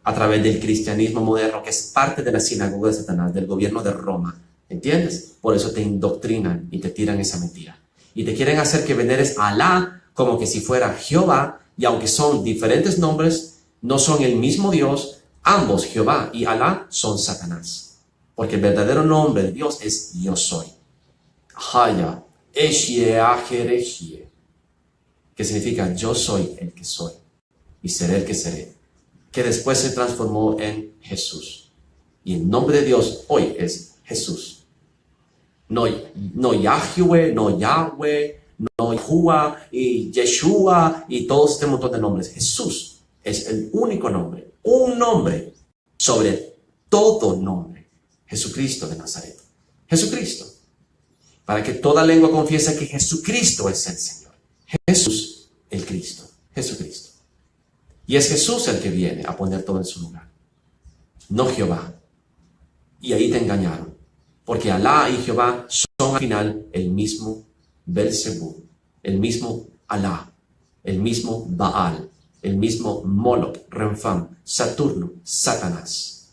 [SPEAKER 1] a través del cristianismo moderno, que es parte de la sinagoga de Satanás, del gobierno de Roma. ¿Entiendes? Por eso te indoctrinan y te tiran esa mentira. Y te quieren hacer que veneres a Alá como que si fuera Jehová, y aunque son diferentes nombres, no son el mismo Dios. Ambos, Jehová y Alá, son Satanás. Porque el verdadero nombre de Dios es Yo Soy. Haya, Eshie, Ajereshie, que significa yo soy el que soy y seré el que seré, que después se transformó en Jesús. Y el nombre de Dios hoy es Jesús. No Yahweh, no Yahweh, no Yahuwah y Yeshua y todo este montón de nombres. Jesús es el único nombre, un nombre sobre todo nombre. Jesucristo de Nazaret. Jesucristo. Para que toda lengua confiese que Jesucristo es el Señor. Jesús, el Cristo. Jesucristo. Y es Jesús el que viene a poner todo en su lugar. No Jehová. Y ahí te engañaron. Porque Alá y Jehová son al final el mismo Belzebú, el mismo Alá, el mismo Baal, el mismo Moloch, Renfam, Saturno, Satanás.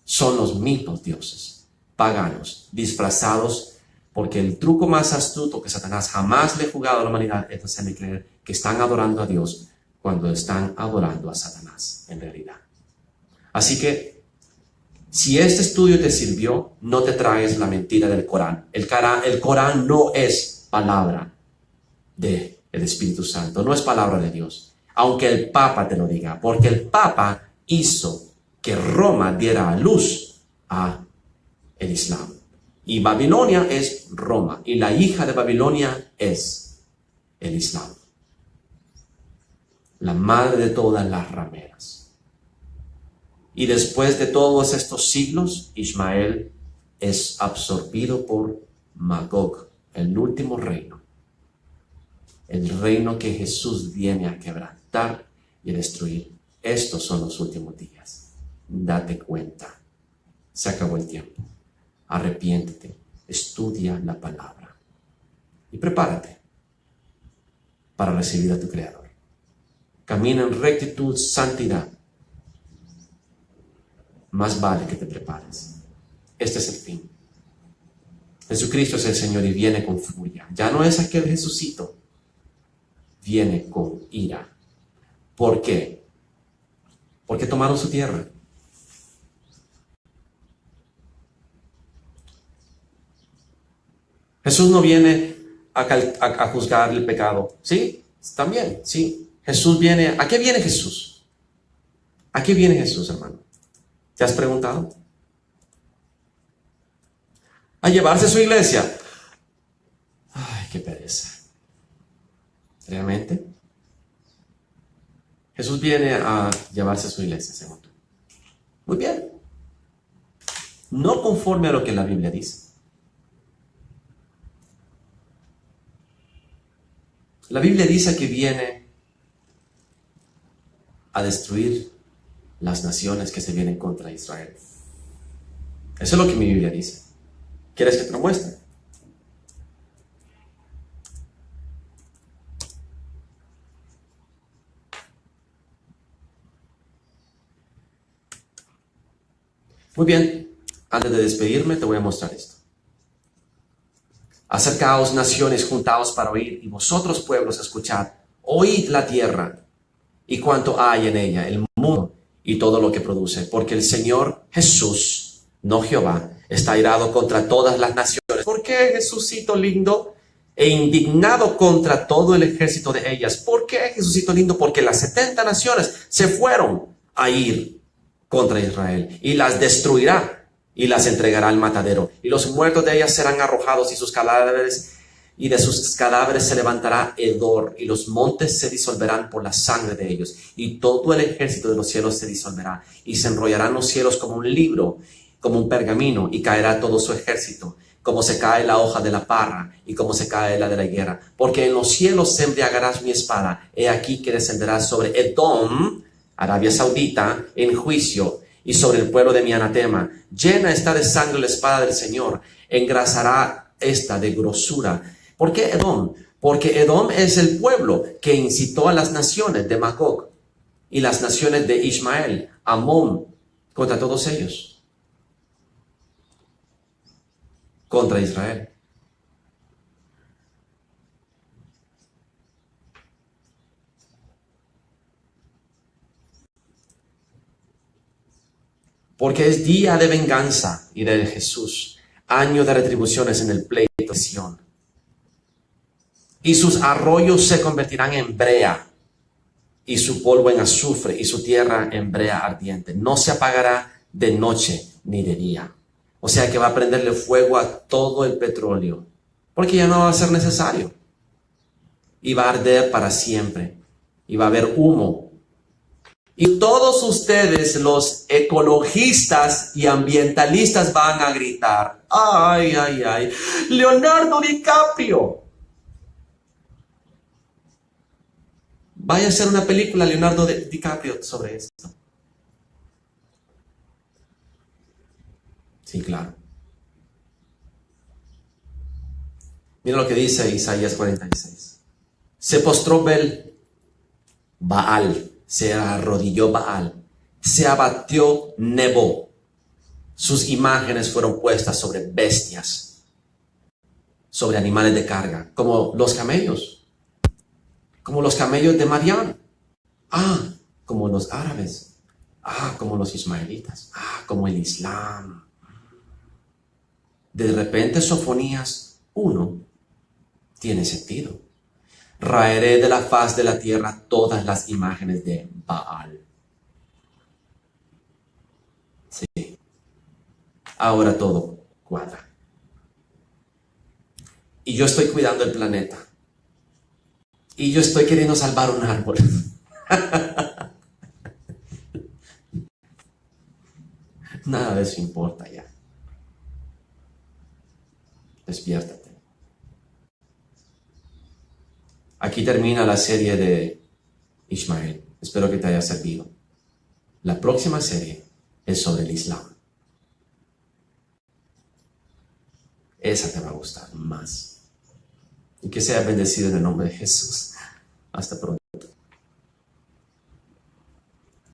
[SPEAKER 1] Son los mismos dioses, paganos, disfrazados, porque el truco más astuto que Satanás jamás le ha jugado a la humanidad es hacerle creer que están adorando a Dios cuando están adorando a Satanás en realidad. Así que, si este estudio te sirvió, no te traes la mentira del Corán. El Corán no es palabra del Espíritu Santo, no es palabra de Dios, aunque el Papa te lo diga, porque el Papa hizo que Roma diera a luz a el Islam. Y Babilonia es Roma, y la hija de Babilonia es el Islam. La madre de todas las rameras. Y después de todos estos siglos, Ismael es absorbido por Magog, el último reino. El reino que Jesús viene a quebrantar y a destruir. Estos son los últimos días. Date cuenta. Se acabó el tiempo. Arrepiéntete. Estudia la palabra. Y prepárate para recibir a tu Creador. Camina en rectitud, santidad. Más vale que te prepares. Este es el fin. Jesucristo es el Señor y viene con furia. Ya no es aquel Jesucito. Viene con ira. ¿Por qué? Porque tomaron su tierra. Jesús no viene a juzgar el pecado. ¿Sí? También, sí. Jesús viene. ¿A qué viene Jesús? ¿A qué viene Jesús, hermano? ¿Te has preguntado? A llevarse su iglesia. Ay, qué pereza. ¿Realmente? Jesús viene a llevarse a su iglesia, según tú. Muy bien. No conforme a lo que la Biblia dice. La Biblia dice que viene a destruir las naciones que se vienen contra Israel. Eso es lo que mi Biblia dice. ¿Quieres que te lo muestre? Muy bien, antes de despedirme te voy a mostrar esto. Acercaos naciones, juntaos para oír, y vosotros pueblos escuchad. Oíd la tierra y cuanto hay en ella, el mundo y todo lo que produce. Porque el Señor Jesús, no Jehová, está airado contra todas las naciones. ¿Por qué, Jesucito lindo? E indignado contra todo el ejército de ellas. ¿Por qué, Jesucito lindo? Porque las 70 naciones se fueron a ir contra Israel y las destruirá y las entregará al matadero, y los muertos de ellas serán arrojados, y sus cadáveres, y de sus cadáveres se levantará hedor, y los montes se disolverán por la sangre de ellos, y todo el ejército de los cielos se disolverá, y se enrollarán los cielos como un libro, como un pergamino, y caerá todo su ejército, como se cae la hoja de la parra, y como se cae la de la higuera. Porque en los cielos se embriagarás mi espada, he aquí que descenderá sobre Edom, Arabia Saudita, en juicio, y sobre el pueblo de mi anatema. Llena está de sangre la espada del Señor, engrasará esta de grosura. ¿Por qué Edom? Porque Edom es el pueblo que incitó a las naciones de Magog y las naciones de Ismael, Amón, contra todos ellos, contra Israel. Porque es día de venganza y de Jesús, año de retribuciones en el pleito de Sión. Y sus arroyos se convertirán en brea, y su polvo en azufre, y su tierra en brea ardiente. No se apagará de noche ni de día. O sea que va a prenderle fuego a todo el petróleo, porque ya no va a ser necesario. Y va a arder para siempre, y va a haber humo. Y todos ustedes, los ecologistas y ambientalistas, van a gritar: ¡ay, ay, ay! ¡Leonardo DiCaprio! Vaya a hacer una película, Leonardo DiCaprio, sobre esto. Sí, claro. Mira lo que dice Isaías 46. Se postró Baal, se arrodilló Baal, se abatió Nebo. Sus imágenes fueron puestas sobre bestias, sobre animales de carga, como los camellos de Madián. Como los árabes. Como los ismaelitas. Como el Islam. De repente, Sofonías 1 tiene sentido. Raeré de la faz de la tierra todas las imágenes de Baal. Sí. Ahora todo cuadra. Y yo estoy cuidando el planeta. Y yo estoy queriendo salvar un árbol. Nada de eso importa ya. Despiértate. Aquí termina la serie de Ismael. Espero que te haya servido. La próxima serie es sobre el Islam. Esa te va a gustar más. Y que sea bendecido en el nombre de Jesús. Hasta pronto.